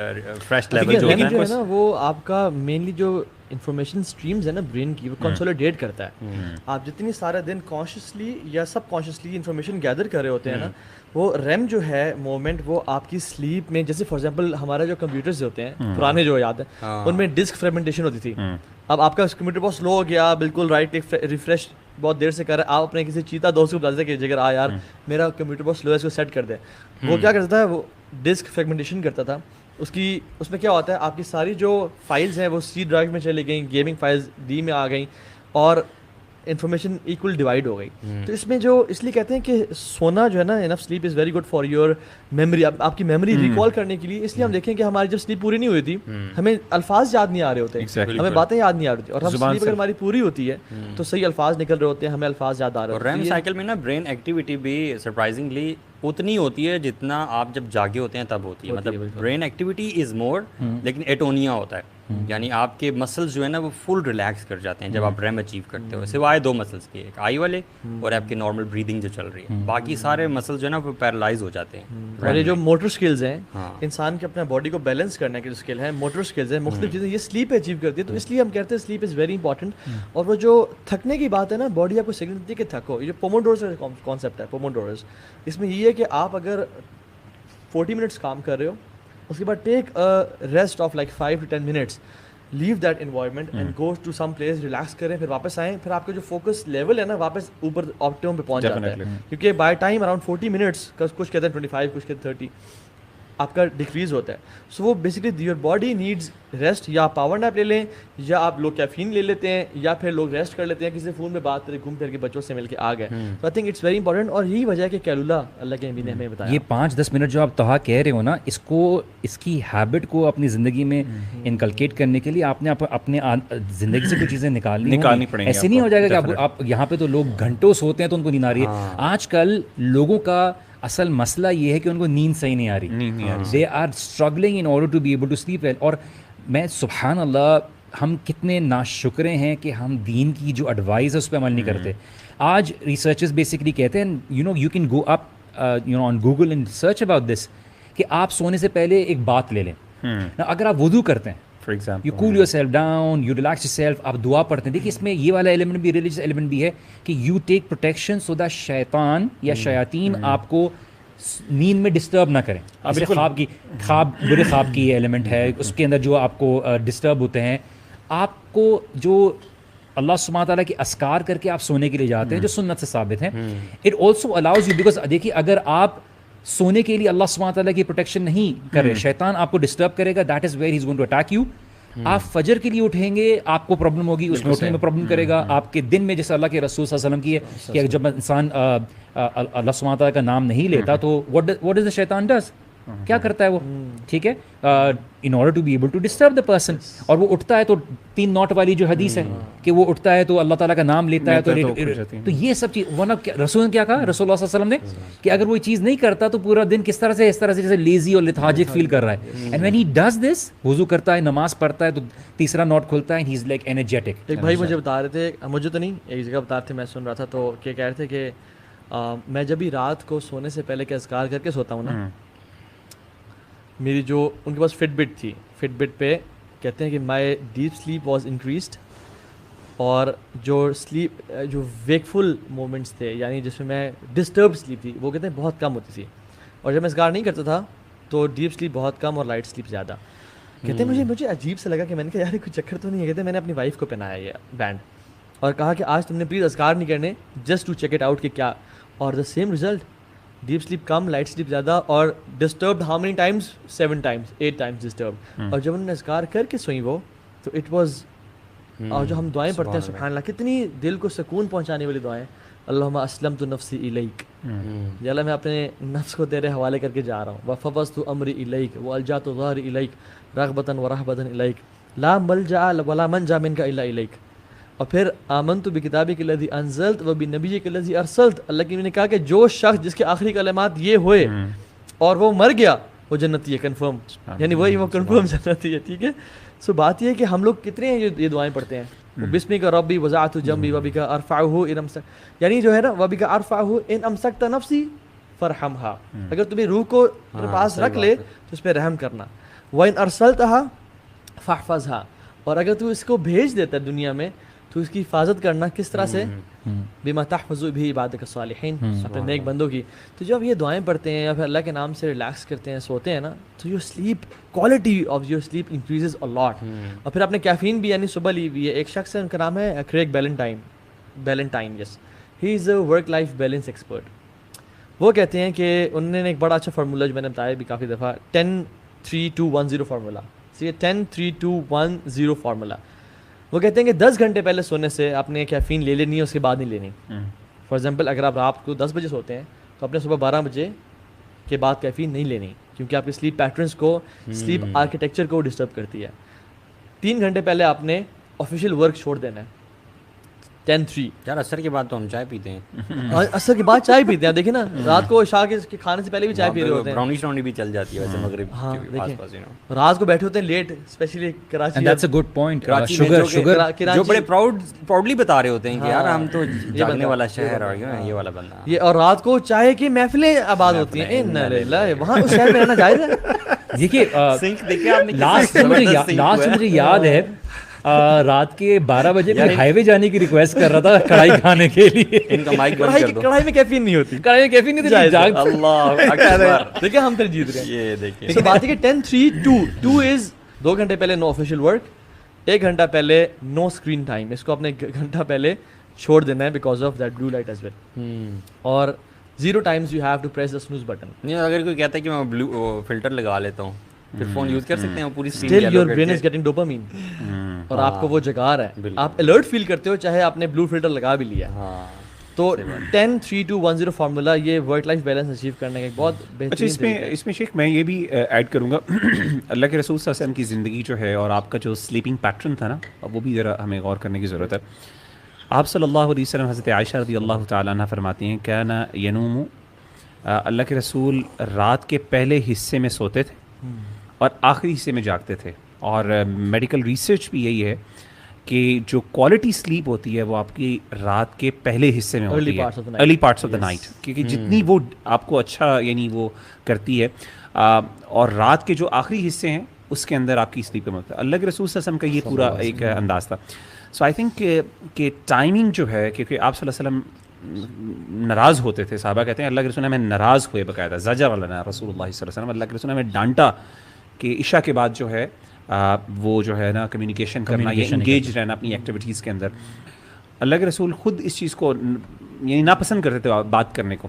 fresh level جو ہے نا وہ آپ کا مینلی جو انفارمیشن اسٹریمز ہے نا برین کی, وہ کنسولیڈیٹ کرتا ہے. آپ جتنی سارے دن کانشیسلی یا سب کانشیسلی انفارمیشن گیدر کر رہے ہوتے ہیں نا, وہ REM جو ہے موومنٹ وہ آپ کی سلیپ میں, جیسے فار ایگزامپل ہمارا جو کمپیوٹرز ہوتے ہیں پرانے جو یاد ہیں ان میں ڈسک فریگمنٹیشن ہوتی تھی. اب آپ کا کمپیوٹر بہت سلو ہو گیا, بالکل رائٹ ریفریش بہت دیر سے کر رہا ہے, آپ اپنے کسی چیتا دوست کو بتاتے تھے کہ جگر یار میرا کمپیوٹر بہت سلو ہے, اس کو سیٹ کر دے. وہ کیا کرتا ہے, وہ ڈسک فریگمنٹیشن کرتا تھا. اس میں کیا ہوتا ہے, آپ کی ساری جو فائلز ہیں وہ C ڈرائیو میں چلی گئیں, گیمنگ فائلز D میں آ گئیں, اور انفارمیشن ایکول ڈیوائڈ ہو گئی. تو اس میں جو اس لیے کہتے ہیں کہ سونا جو ہے نا, enough sleep is very good for your memory, آپ کی میموری ریکال کرنے کے لیے. اس لیے ہم دیکھیں کہ ہماری جب سلیپ پوری نہیں ہوئی تھی ہمیں الفاظ یاد نہیں آ رہے ہوتے, ہمیں باتیں یاد نہیں آ رہی ہوتی, اور ہم سلیپ اگر ہماری پوری ہوتی ہے تو صحیح الفاظ نکل رہے ہوتے ہیں, ہمیں الفاظ یاد آ رہے ہوتے ہیں. REM سائیکل میں نا برین ایکٹیویٹی بھی سرپرائزنگلی اتنی ہوتی ہے جتنا آپ جب جاگے ہوتے ہیں تب ہوتی ہے. مطلب برین ایکٹیویٹی از مور, لیکن ایٹونیا ہوتا ہے, یعنی آپ کے مسلز جو ہے نا وہ فل ریلیکس کر جاتے ہیں جب آپ REM اچیو کرتے ہو, سوائے 2 مسلس کے, ایک آئی والے اور آپ کے نارمل بریدنگ جو چل رہی ہے. باقی سارے مسلز جو ہے نا وہ پیرالائز ہو جاتے ہیں. اور یہ جو موٹر اسکلز ہیں, انسان کے اپنا باڈی کو بیلنس کرنے کے جو اسکل ہیں, موٹر اسکلز ہیں, مختلف چیزیں, یہ سلیپ اچیو کرتی ہے. تو اس لیے ہم کہتے ہیں سلیپ از ویری امپورٹنٹ. اور وہ جو تھکنے کی بات ہے نا, باڈی آپ کو سگنل دیتی ہے کہ تھکو. یہ جو پوموڈورز کا کانسیپٹ ہے, پوموڈورز, اس میں یہ ہے کہ آپ اگر 40 منٹس کام کر رہے ہو, اس کے بعد take rest of like 5 to 10 minutes, leave that environment and go to some place, relax کریں, پھر واپس آئیں, پھر آپ کا جو فوکس لیول ہے نا واپس اوپر آپٹیمم پہ پہنچ جاتا ہے. کیونکہ بائی ٹائم اراؤنڈ 40 منٹس, کچھ کہتے ہیں 25, کچھ کہتے ہیں 30, آپ کا ڈکریز ہوتا ہے. سو وہ basically your body needs rest. یا آپ پاور نیپ لے لیں, یا آپ لوگ کیفین لے لیتے ہیں, یا پھر لوگ ریسٹ کر لیتے ہیں, کسی فون میں بات کرے, گھوم پھر کے بچوں سے مل کے آ گئے. تو I think it's very important. اور یہی وجہ ہے کہ کیلولا اللہ کے نبی نے ہمیں بتایا. یہ 5-10 منٹ جو آپ تہا کہہ رہے ہو نا, اس کی ہیبٹ کو اپنی زندگی میں انکلکیٹ کرنے کے لیے آپ نے اپنے زندگی سے کچھ چیزیں نکالنی پڑیں گی. ایسے نہیں ہو جائے گا کہ آپ یہاں پہ تو لوگ گھنٹوں سوتے ہیں تو ان کو نیند آ رہی ہے. آج کل لوگوں کا اصل مسئلہ یہ ہے کہ ان کو نیند صحیح نہیں آ رہی. They are struggling in order to be able to sleep well. اور میں سبحان اللہ, ہم کتنے ناشکرے ہیں کہ ہم دین کی جو ایڈوائز ہے اس پہ عمل نہیں کرتے. آج ریسرچرز بیسکلی کہتے ہیں you can go up on Google and search about this کہ آپ سونے سے پہلے ایک بات لے لیں. اگر آپ وضو کرتے ہیں, for example you cool yourself down, you relax yourself, آپ دعا پڑھتے ہیں. دیکھیے اس میں یہ والا ایلیمنٹ بھی, ریلیجیس ایلیمنٹ بھی ہے کہ you take protection so that شیطان یا شیاطین آپ کو نیند میں ڈسٹرب نہ کریں. خواب برے خواب کی ایلیمنٹ ہے, اس کے اندر جو آپ کو ڈسٹرب ہوتے ہیں. آپ کو جو اللہ سبحانہ تعالیٰ کے اذکار کر کے آپ سونے کے لیے جاتے ہیں جو سنت سے ثابت ہیں, it also allows you, because دیکھیے اگر آپ سونے کے لیے اللہ سبحانہ تعالیٰ کی پروٹیکشن نہیں کر رہے, شیطان آپ کو ڈسٹرب کرے گا. That is where he is going to attack you. آپ فجر کے لیے اٹھیں گے, آپ کو پرابلم ہوگی, اس میں اٹھنے میں پرابلم کرے گا. آپ کے دن میں جیسے اللہ کے رسول صلی اللہ علیہ وسلم کی ہے کہ جب انسان اللہ سبحانہ تعالیٰ کا نام نہیں لیتا تو what does the shaitan does, کیا کرتا ہے وہ, ٹھیک ہے, in order to be able to disturb the person. اور وہ اٹھتا ہے تو 3 نوٹ والی جو حدیث ہے کہ وہ اٹھتا ہے تو اللہ تعالیٰ کا نام لیتا ہے تو یہ سب چیز رسول نے کیا کہا, رسول اللہ صلی اللہ علیہ وسلم نے, کہ اگر وہ چیز نہیں کرتا تو پورا دن کس طرح سے, اس طرح سے جیسے لیزی اور لیتھارجک فیل کر رہا ہے. And when he does this, وضو کرتا ہے, نماز پڑھتا ہے, تو تیسرا نوٹ کھلتا ہے, ہی از لائک انرجیٹک. ایک بھائی مجھے بتا رہے تھے, مجھے تو نہیں, ایک جگہ بتا رہے تھے, میں سن رہا تھا, تو کہہ رہے تھے کہ میں جب بھی رات کو سونے سے پہلے کے اذکار کر کے سوتا ہوں نا, میری جو ان کے پاس فٹ بٹ تھی, فٹ بٹ پہ کہتے ہیں کہ مائی ڈیپ سلیپ واز انکریزڈ, اور جو سلیپ جو ویکفل مومنٹس تھے, یعنی جس میں میں ڈسٹربڈ سلیپ تھی, وہ کہتے ہیں بہت کم ہوتی تھی. اور جب میں اذکار نہیں کرتا تھا تو ڈیپ سلیپ بہت کم اور لائٹ سلیپ زیادہ. کہتے ہیں مجھے عجیب سے لگا کہ میں نے کہا یار کوئی چکر تو نہیں ہے. کہتے ہیں میں نے اپنی وائف کو پہنایا یہ بینڈ اور کہا کہ آج تم نے پلیز اذکار نہیں کرنے, just to check it out کہ کیا, اور the same result, deep sleep کم, لائٹ سلیپ زیادہ, اور disturbed how many times, 7 times 8 times disturbed. اور جب انہوں نے اذکار کر کے سوئی وہ, تو اٹ واز, اور جو ہم دعائیں پڑھتے ہیں سبحان اللہ, کتنی دل کو سکون پہنچانے والی دعائیں. اللہم اسلمت نفسی الیک, یا اللہ میں اپنے نفس کو تیرے حوالے کر کے جا رہا ہوں. وفوضت امری الیک والجأت ظہری الیک رغبۃ ورہبۃ الیک لا ملجأ ولا منجا منک الا الیک. اور پھر آمنت بکتابک الذی انزلت وبنبیک الذی ارسلت. اللہ کی نے کہا کہ جو شخص جس کے آخری کلمات یہ ہوئے اور وہ مر گیا, وہ جنتی ہے, کنفرم, یعنی وہی وہ کنفرم جنتی ہے. ٹھیک ہے. سو بات یہ ہے کہ ہم لوگ کتنے ہیں یہ دعائیں پڑھتے ہیں, بسمک ربی وضعت جنبی وبک ارفعہ ان امسک, یعنی جو ہے نا وبک ارفعہ ان امسکت نفسی فرحمھا, اگر تمہیں روح کو اپنے پاس رکھ لے تو اس پہ رحم کرنا. وان ارسلتھا فاحفظھا, اور اگر تو اس کو بھیج دیتا ہے دنیا میں تو اس کی حفاظت کرنا کس طرح سے, بما تحفظ بھی عبادک الصالحین, اپنے نیک بندوں کی. تو جب یہ دعائیں پڑھتے ہیں یا پھر اللہ کے نام سے ریلیکس کرتے ہیں, سوتے ہیں نا, تو your sleep, quality of your sleep increases a lot. اور پھر آپ نے کیفین بھی یعنی صبح لی ہوئی ہے. ایک شخص ہے, ان کا نام ہے Craig Ballantyne, yes, he is a work life balance expert. وہ کہتے ہیں کہ انہوں نے ایک بڑا اچھا فارمولا جو میں نے بتایا بھی کافی دفعہ, 10-3-2-1-0 فارمولا. 10-3-2-1-0 فارمولا. وہ کہتے ہیں کہ 10 گھنٹے پہلے سونے سے آپ نے کیفین لے لینی ہے, اس کے بعد نہیں لینی. فار ایگزامپل اگر آپ رات کو 10 بجے سوتے ہیں تو اپنے صبح 12 بجے کے بعد کیفین نہیں لینی, کیونکہ آپ کے سلیپ پیٹرنس کو, سلیپ آرکیٹیکچر کو ڈسٹرب کرتی ہے. 3 گھنٹے پہلے آپ نے آفیشیل ورک چھوڑ دینا ہے. 10-3 یار عصر کے بعد تو ہم چائے پیتے ہیں, عصر کے بعد چائے پیتے ہیں. دیکھیں نا, رات کو عشاء کے کھانے سے پہلے بھی چائے پی رہے ہوتے ہیں. براؤنی بھی چل جاتی ہے ویسے مغرب کے آس پاس. رات کو بیٹھے ہوتے ہیں late, especially Karachi. And that's a good point. Sugar جو بڑے پراؤڈلی بتا رہے ہوتے ہیں کہ یار ہم تو جاگنے والا شہر اور یہ والا بندہ. یہ اور رات کو چائے کی محفلیں آباد ہوتی ہیں. وہاں اس شہر میں رہنا جائز ہے. دیکھیے لاسٹ مجھے یاد ہے رات کے 12 بجے میں ہائی وے جانے کی ریکویسٹ کر رہا تھا کڑھائی کھانے کے لیے. ان کا مائک بند کر دو. کڑھائی میں کیفین نہیں ہوتی, کڑھائی میں کیفین نہیں ہوتی. اللہ اکبر. دیکھیں ہم پھر جیت گئے. یہ دیکھیں تو بات ہے کہ 10-3-2 از 2 گھنٹے پہلے نو آفیشیل ورک, 1 گھنٹہ پہلے نو اسکرین ٹائم. اس کو اپنے گھنٹہ پہلے چھوڑ دینا ہے because of that blue light as well. اور 0 times you have to press the snooze button. نہیں اگر کوئی کہتا ہے کہ میں بلو فلٹر لگا لیتا ہوں پھر فون یوز کر سکتے ہیں پوری Still your brain is getting dopamine اور آپ کو وہ جگا رہا ہے, آپ الرٹ فیل کرتے ہو چاہے آپ نے بلو فلٹر لگا بھی لیا. تو 10-3-2-1-0 فارمولا یہ ورک لائف بیلنس اچیو کرنے کا ایک بہت بہترین. اچھا اس میں شیخ میں یہ بھی ایڈ کروں گا اللہ کے رسول صلی اللہ علیہ وسلم کی زندگی جو ہے اور آپ کا جو سلیپنگ پیٹرن تھا نا, وہ بھی ذرا ہمیں غور کرنے کی ضرورت ہے. آپ صلی اللہ علیہ وسلم حضرت عائشہ رضی اللہ تعالیٰ عنہ فرماتی ہیں کیا نا ینوم, اللہ کے رسول رات کے پہلے حصے میں سوتے تھے اور آخری حصے میں جاگتے تھے. اور میڈیکل ریسرچ بھی یہی ہے کہ جو کوالٹی سلیپ ہوتی ہے وہ آپ کی رات کے پہلے حصے میں ہوتی ہے, early parts of the night, کیونکہ جتنی وہ آپ کو اچھا یعنی وہ کرتی ہے, اور رات کے جو آخری حصے ہیں اس کے اندر آپ کی سلیپ میں ہوتا ہے. اللہ کے رسول صلی اللہ علیہ وسلم کا یہ پورا ایک انداز تھا. سو آئی تھنک کہ ٹائمنگ جو ہے, کیونکہ آپ صلی اللہ علیہ وسلم ناراض ہوتے تھے, صحابہ کہتے ہیں اللہ کے رسول نے ہمیں ناراض ہوئے باقاعدہ, زجر لنا رسول اللہ صلی اللہ علیہ وسلم, اللہ کے رسول نے ہمیں ڈانٹا کہ عشاء کے بعد جو ہے وہ جو ہے نا کمیونیکیشن کرنا یا انگیج رہنا اپنی ایکٹیویٹیز کے اندر. اللہ کے رسول خود اس چیز کو یعنی ناپسند کرتے تھے بات کرنے کو.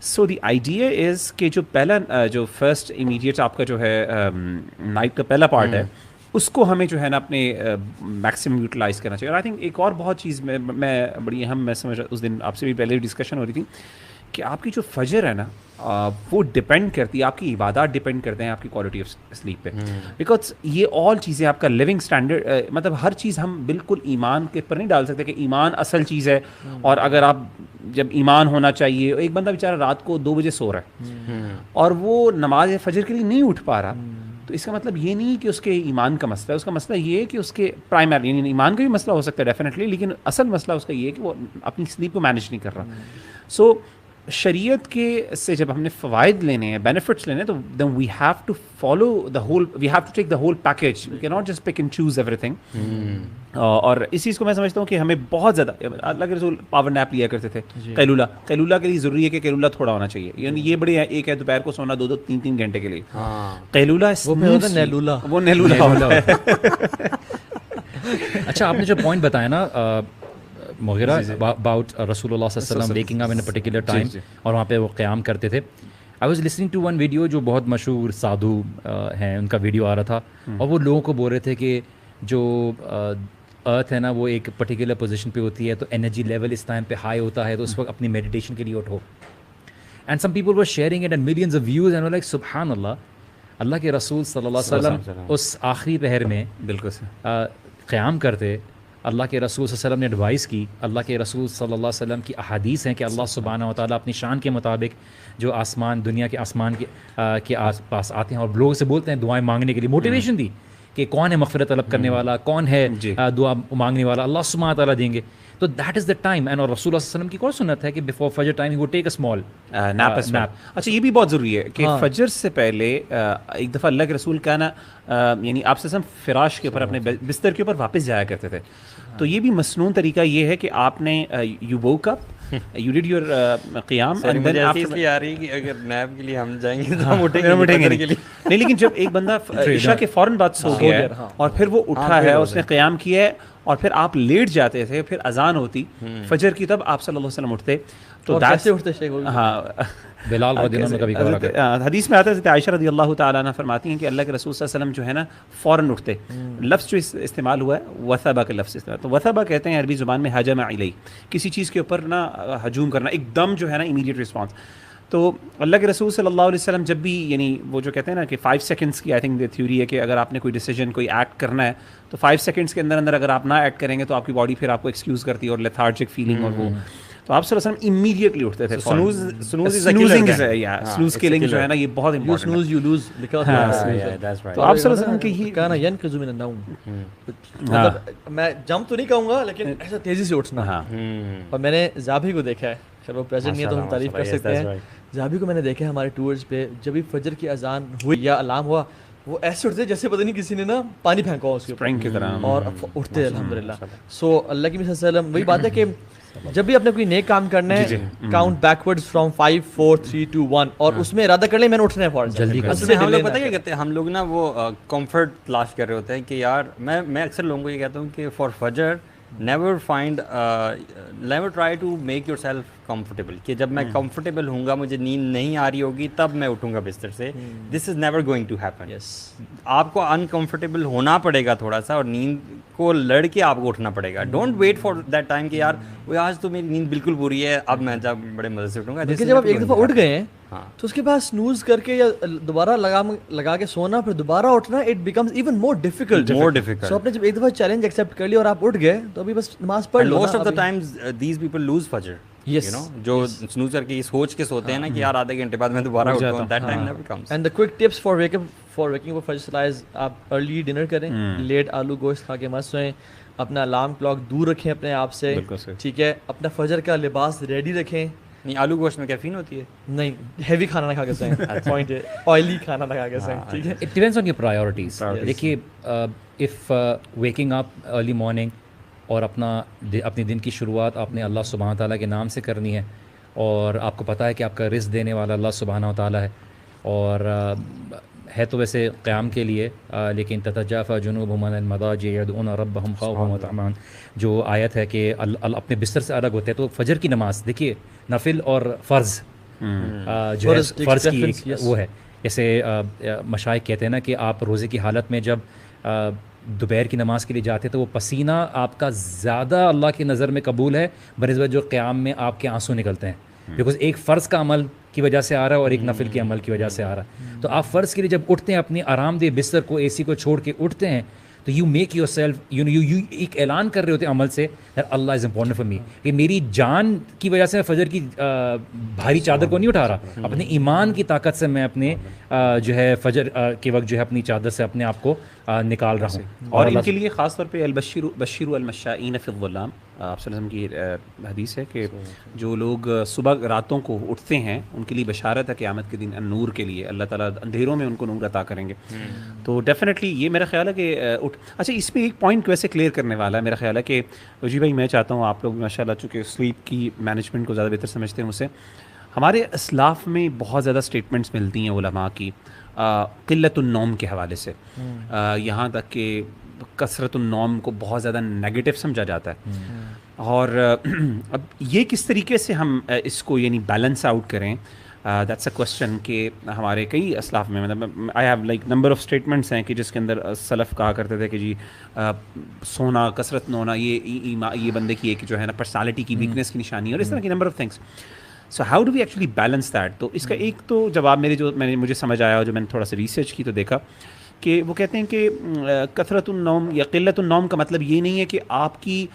سو دی آئیڈیا از کہ جو پہلا جو فرسٹ امیڈیٹ آپ کا جو ہے نائٹ کا پہلا پارٹ ہے اس کو ہمیں جو ہے نا اپنے میکسیمم یوٹیلائز کرنا چاہیے. اور آئی تھنک ایک اور بہت چیز میں بڑی اہم میں سمجھ اس دن آپ سے بھی پہلے ڈسکشن ہو رہی تھی کہ آپ کی جو فجر ہے نا وہ ڈپینڈ کرتی ہے, آپ کی عبادات ڈپینڈ کرتے ہیں آپ کی کوالٹی آف سلیپ پہ, بیکاز یہ آل چیزیں آپ کا لیونگ اسٹینڈرڈ, مطلب ہر چیز ہم بالکل ایمان کے پر نہیں ڈال سکتے کہ ایمان اصل چیز ہے, اور اگر آپ جب ایمان ہونا چاہیے, ایک بندہ بیچارہ رات کو 2 بجے سو رہا ہے اور وہ نماز فجر کے لیے نہیں اٹھ پا رہا, تو اس کا مطلب یہ نہیں کہ اس کے ایمان کا مسئلہ ہے, اس کا مسئلہ یہ ہے کہ اس کے پرائمری یعنی ایمان کا بھی مسئلہ ہو سکتا ہے ڈیفینیٹلی, لیکن اصل مسئلہ اس کا یہ ہے کہ وہ اپنی سلیپ کو مینیج نہیں کر رہا. سو شریعت کے سے جب ہم نے فوائد لینے ہیں, بینیفٹس لینے ہیں, تو then we have to follow the whole, we have to take the whole package, we can not just pick and choose everything. اور اس چیز کو میں سمجھتا ہوں کہ ہمیں بہت زیادہ, اللہ کے رسول پاور نیپ لیا کرتے تھے, قیلولہ کے لیے ضروری ہے کہ قیلولہ تھوڑا ہونا چاہیے, یعنی یہ بڑے ایک ہے دوپہر کو سونا 2-3 گھنٹے کے لیے, قیلولہ وہ نیلولہ. اچھا آپ نے جو پوائنٹ بتایا نا مغیرہ اباؤٹ رسول اللہ صلی اللہ علیہ وسلم waking up in a particular time اور وہاں پہ وہ قیام کرتے تھے. I was listening to one video جو بہت مشہور سادھو ہیں, ان کا ویڈیو آ رہا تھا اور وہ لوگوں کو بول رہے تھے کہ جو ارتھ ہے نا وہ ایک پرٹیکولر پوزیشن پہ ہوتی ہے تو انرجی لیول اس ٹائم پہ ہائی ہوتا ہے, تو اس وقت اپنی میڈیٹیشن کے لیے اٹھو. And some people were sharing it and millions of views and were like سبحان اللہ, اللہ کے رسول صلی اللہ علیہ وسلم اس آخری پہر میں بالکل قیام کرتے, اللہ کے رسول صلی اللہ علیہ وسلم نے ایڈوائس کی, اللہ کے رسول صلی اللہ علیہ وسلم کی احادیث ہیں کہ اللہ سبحانہ و تعالیٰ اپنی شان کے مطابق جو آسمان دنیا کے آسمان کے آس پاس آتے ہیں اور لوگوں سے بولتے ہیں دعائیں مانگنے کے لیے. موٹیویشن دی کہ کون ہے مغفرت طلب کرنے والا, کون ہے دعا مانگنے والا, اللہ سبحانہ تعالیٰ دیں گے. تو that is the time. And اور رسول اللہ صلی اللہ علیہ وسلم کی کون سنت ہے کہ بفور فجر time he would take a small nap. اچھا یہ بھی بہت ضروری ہے کہ فجر سے پہلے ایک دفعہ اللہ کے رسول کا نا یعنی آپ سے فراش کے اوپر اپنے بستر کے اوپر واپس جایا کرتے تھے. تو یہ بھی مسنون طریقہ یہ ہے کہ آپ نے you woke up, you did your قیام, مجھے اس لیے آ رہی کہ اگر نیپ کے لیے ہم جائیں گے تو ہم اٹھیں گے نہیں, لیکن جب ایک بندہ عشاء کے فوراً بعد سو گیا ہے اور پھر وہ اٹھا ہے, اس نے قیام کیا ہے اور پھر آپ لیٹ جاتے تھے, پھر اذان ہوتی فجر کی, تب آپ صلی اللہ علیہ وسلم اٹھتے. تو ہاں بلال رضی اللہ عنہ کبھی حدیث میں آتا ہے, عائشہ رضی اللہ تعالیٰ عنہ فرماتی ہیں کہ اللہ کے رسول صلی اللہ علیہ وسلم جو ہے نا فوراً اٹھتے. لفظ جو استعمال ہوا ہے وثبہ کا لفظ استعمال, تو وثبہ کہتے ہیں عربی زبان میں ہجم علیہ, کسی چیز کے اوپر نا ہجوم کرنا, ایک دم جو ہے نا امیڈیٹ رسپانس. تو اللہ کے رسول صلی اللہ علیہ وسلم جب بھی یعنی وہ جو کہتے ہیں نا کہ 5 سیکنڈس کی آئی تھنک تھیوری ہے کہ اگر آپ نے کوئی ڈیسیجن کوئی ایکٹ کرنا ہے تو 5 سیکنڈس کے اندر اگر آپ نہ ایکٹ کریں گے تو آپ کی باڈی پھر آپ کو ایکسکیوز کرتی ہے اور لیتھارجک فیلنگ, اور وہ تو آپ صلی اللہ علیہ وسلم امیڈیٹلی اٹھتے تھے. سنوز کلنگ جو ہے نا یہ بہت امپورٹنٹ ہے. تو آپ صلی اللہ علیہ وسلم کی کانا ینقذ من النوم, مطلب میں جمپ تو نہیں کہوں گا لیکن ایسا تیزی سے اٹھنا. اور میں نے زابی کو دیکھا ہے, خیر وہ پریزنٹ نہیں ہے تو ہم تعریف کر سکتے ہیں. زابی کو میں نے دیکھا ہے ہمارے ٹورز پہ, جب بھی فجر کی اذان ہوئی یا الارم ہوا وہ ایسے اٹھتے جیسے پتہ نہیں کسی نے نا پانی پھینکا ہو اس کے اسپرنگ کی طرح, اور اٹھتے الحمدللہ. سو اللہ کے نبی صلی اللہ علیہ وسلم وہی بات ہے کہ جب بھی آپ نے کوئی نیک کام کرنا ہے کاؤنٹ بیکورڈز فرام 5 4 3 2 1 اور اس میں ارادہ کر لیں میں نے اٹھنا ہے فوراً جلدی. ہم لوگ پتہ کیا کہتے ہیں, ہم لوگ نا وہ کمفرٹ تلاش کر رہے ہوتے ہیں کہ یار میں اکثر لوگوں کو یہ کہتا ہوں کہ فار فجر never try to make yourself comfortable, کہ جب میں کمفرٹیبل ہوں گا, مجھے نیند نہیں آ رہی ہوگی, تب میں اٹھوں گا بستر سے. This is never going to happen. آپ کو انکمفرٹیبل ہونا پڑے گا تھوڑا سا, اور نیند کو لڑ کے آپ کو اٹھنا پڑے گا. Don't wait for that time کہ یار وہ آج تو میری نیند بالکل پوری ہے, اب میں جب بڑے مزے سے اٹھوں گا. جب آپ ایک دفعہ اٹھ گئے ہیں تو اس کے بعد سنوز کر کے یا دوبارہ لگا کے سونا, پھر دوبارہ اٹھنا, it becomes even more difficult. So آپ نے جب ایک دفعہ چیلنج ایکسیپٹ کر لیا اور آپ اٹھ گئے تو ابھی بس نماز پڑھ لو. Most of the times these people lose فجر, یو نو, جو سنوز کر کے سوچ کے سوتے ہیں نا کہ یار آدھے گھنٹے بعد میں دوبارہ اٹھتا ہوں. That time never comes. And the quick tips for waking for Fajr salah, آپ ارلی ڈنر کریں, لیٹ آلو گوشت کھا کے مت سوئیں, اپنا الارم کلاک دور رکھیں اپنے آپ سے, ٹھیک ہے, اپنا فجر کا لباس ریڈی رکھیں. نہیں, آلو گوشت میں کیفین ہوتی ہے, نہیں, ہیوی کھانا نہ کھا کے سوئیں, پوائنٹ ہے, آئلی کھانا نہ کھا کے سوئیں, ٹھیک ہے. It depends on your priorities. دیکھیے, if waking up early morning اور اپنی دن کی شروعات آپ نے اللہ سبحانہ تعالیٰ کے نام سے کرنی ہے, اور آپ کو پتہ ہے کہ آپ کا رزق دینے والا اللہ سبحانہ تعالیٰ ہے, اور ہے تو ویسے قیام کے لیے, لیکن تتجافى جنوبهم عن المضاجع يدعون ربهم خوفا وطمعا, جو آیت ہے کہ اپنے بستر سے الگ ہوتے ہیں. تو فجر کی نماز دیکھیے, نفل اور فرض جو ہے, فرض کی ایک وہ ہے, جیسے مشائخ کہتے ہیں نا کہ آپ روزے کی حالت میں جب دوپہر کی نماز کے لیے جاتے ہیں تو وہ پسینہ آپ کا زیادہ اللہ کی نظر میں قبول ہے بنسبت جو قیام میں آپ کے آنسو نکلتے ہیں, بیکاز ایک فرض کا عمل کی وجہ سے آ رہا ہے اور ایک نفل کے عمل کی وجہ سے آ رہا ہے. تو آپ فرض کے لیے جب اٹھتے ہیں, اپنی آرام دہ بستر کو, اے سی کو چھوڑ کے اٹھتے ہیں, تو you make your self, you ایک اعلان کر رہے ہوتے ہیں عمل سے, اللہ از امپورٹنٹ فار می, کہ میری جان کی وجہ سے میں فجر کی بھاری چادر کو نہیں اٹھا رہا, اپنے ایمان کی طاقت سے میں اپنے جو ہے فجر کے وقت جو ہے اپنی چادر سے اپنے آپ کو نکال رہا ہوں. اور ان کے لیے خاص طور پہ بشیر المشائین فی الظلام, آپ صلی اللہ علیہ وسلم کی حدیث ہے کہ جو لوگ صبح راتوں کو اٹھتے ہیں ان کے لیے بشارت ہے قیامت کے دن نور کے لیے, اللہ تعالیٰ اندھیروں میں ان کو نور عطا کریں گے. تو ڈیفینیٹلی یہ میرا خیال ہے کہ اچھا, اس میں ایک پوائنٹ ویسے کلیئر کرنے والا ہے میرا خیال ہے کہ جی بھائی, میں چاہتا ہوں آپ لوگ ماشاء اللہ چونکہ سلیپ کی مینجمنٹ کو زیادہ بہتر سمجھتے ہیں مجھ سے, ہمارے اسلاف میں بہت زیادہ اسٹیٹمنٹس ملتی ہیں علماء کی قلت النوم کے حوالے سے, یہاں تک کہ کثرت النوم کو بہت زیادہ نیگیٹو سمجھا جاتا ہے. اور اب یہ کس طریقے سے ہم اس کو یعنی بیلنس آؤٹ کریں, دیٹس اے کوسچن. کہ ہمارے کئی اسلاف میں, مطلب I have like number of statements ہیں کہ جس کے اندر سلف کہا کرتے تھے کہ جی سونا, کثرت نونا یہ بندے کی ایک جو ہے نا پرسنالٹی کی ویکنیس کی نشانی ہے, اور اس طرح کی number of things. So how do we actually balance that? تو اس کا ایک تو جواب مجھے سمجھ آیا, اور جو میں نے تھوڑا سا ریسرچ کی تو دیکھا کہ وہ کہتے ہیں کہ کثرت النوم یا قلت النوم کا مطلب یہ نہیں ہے کہ آپ کی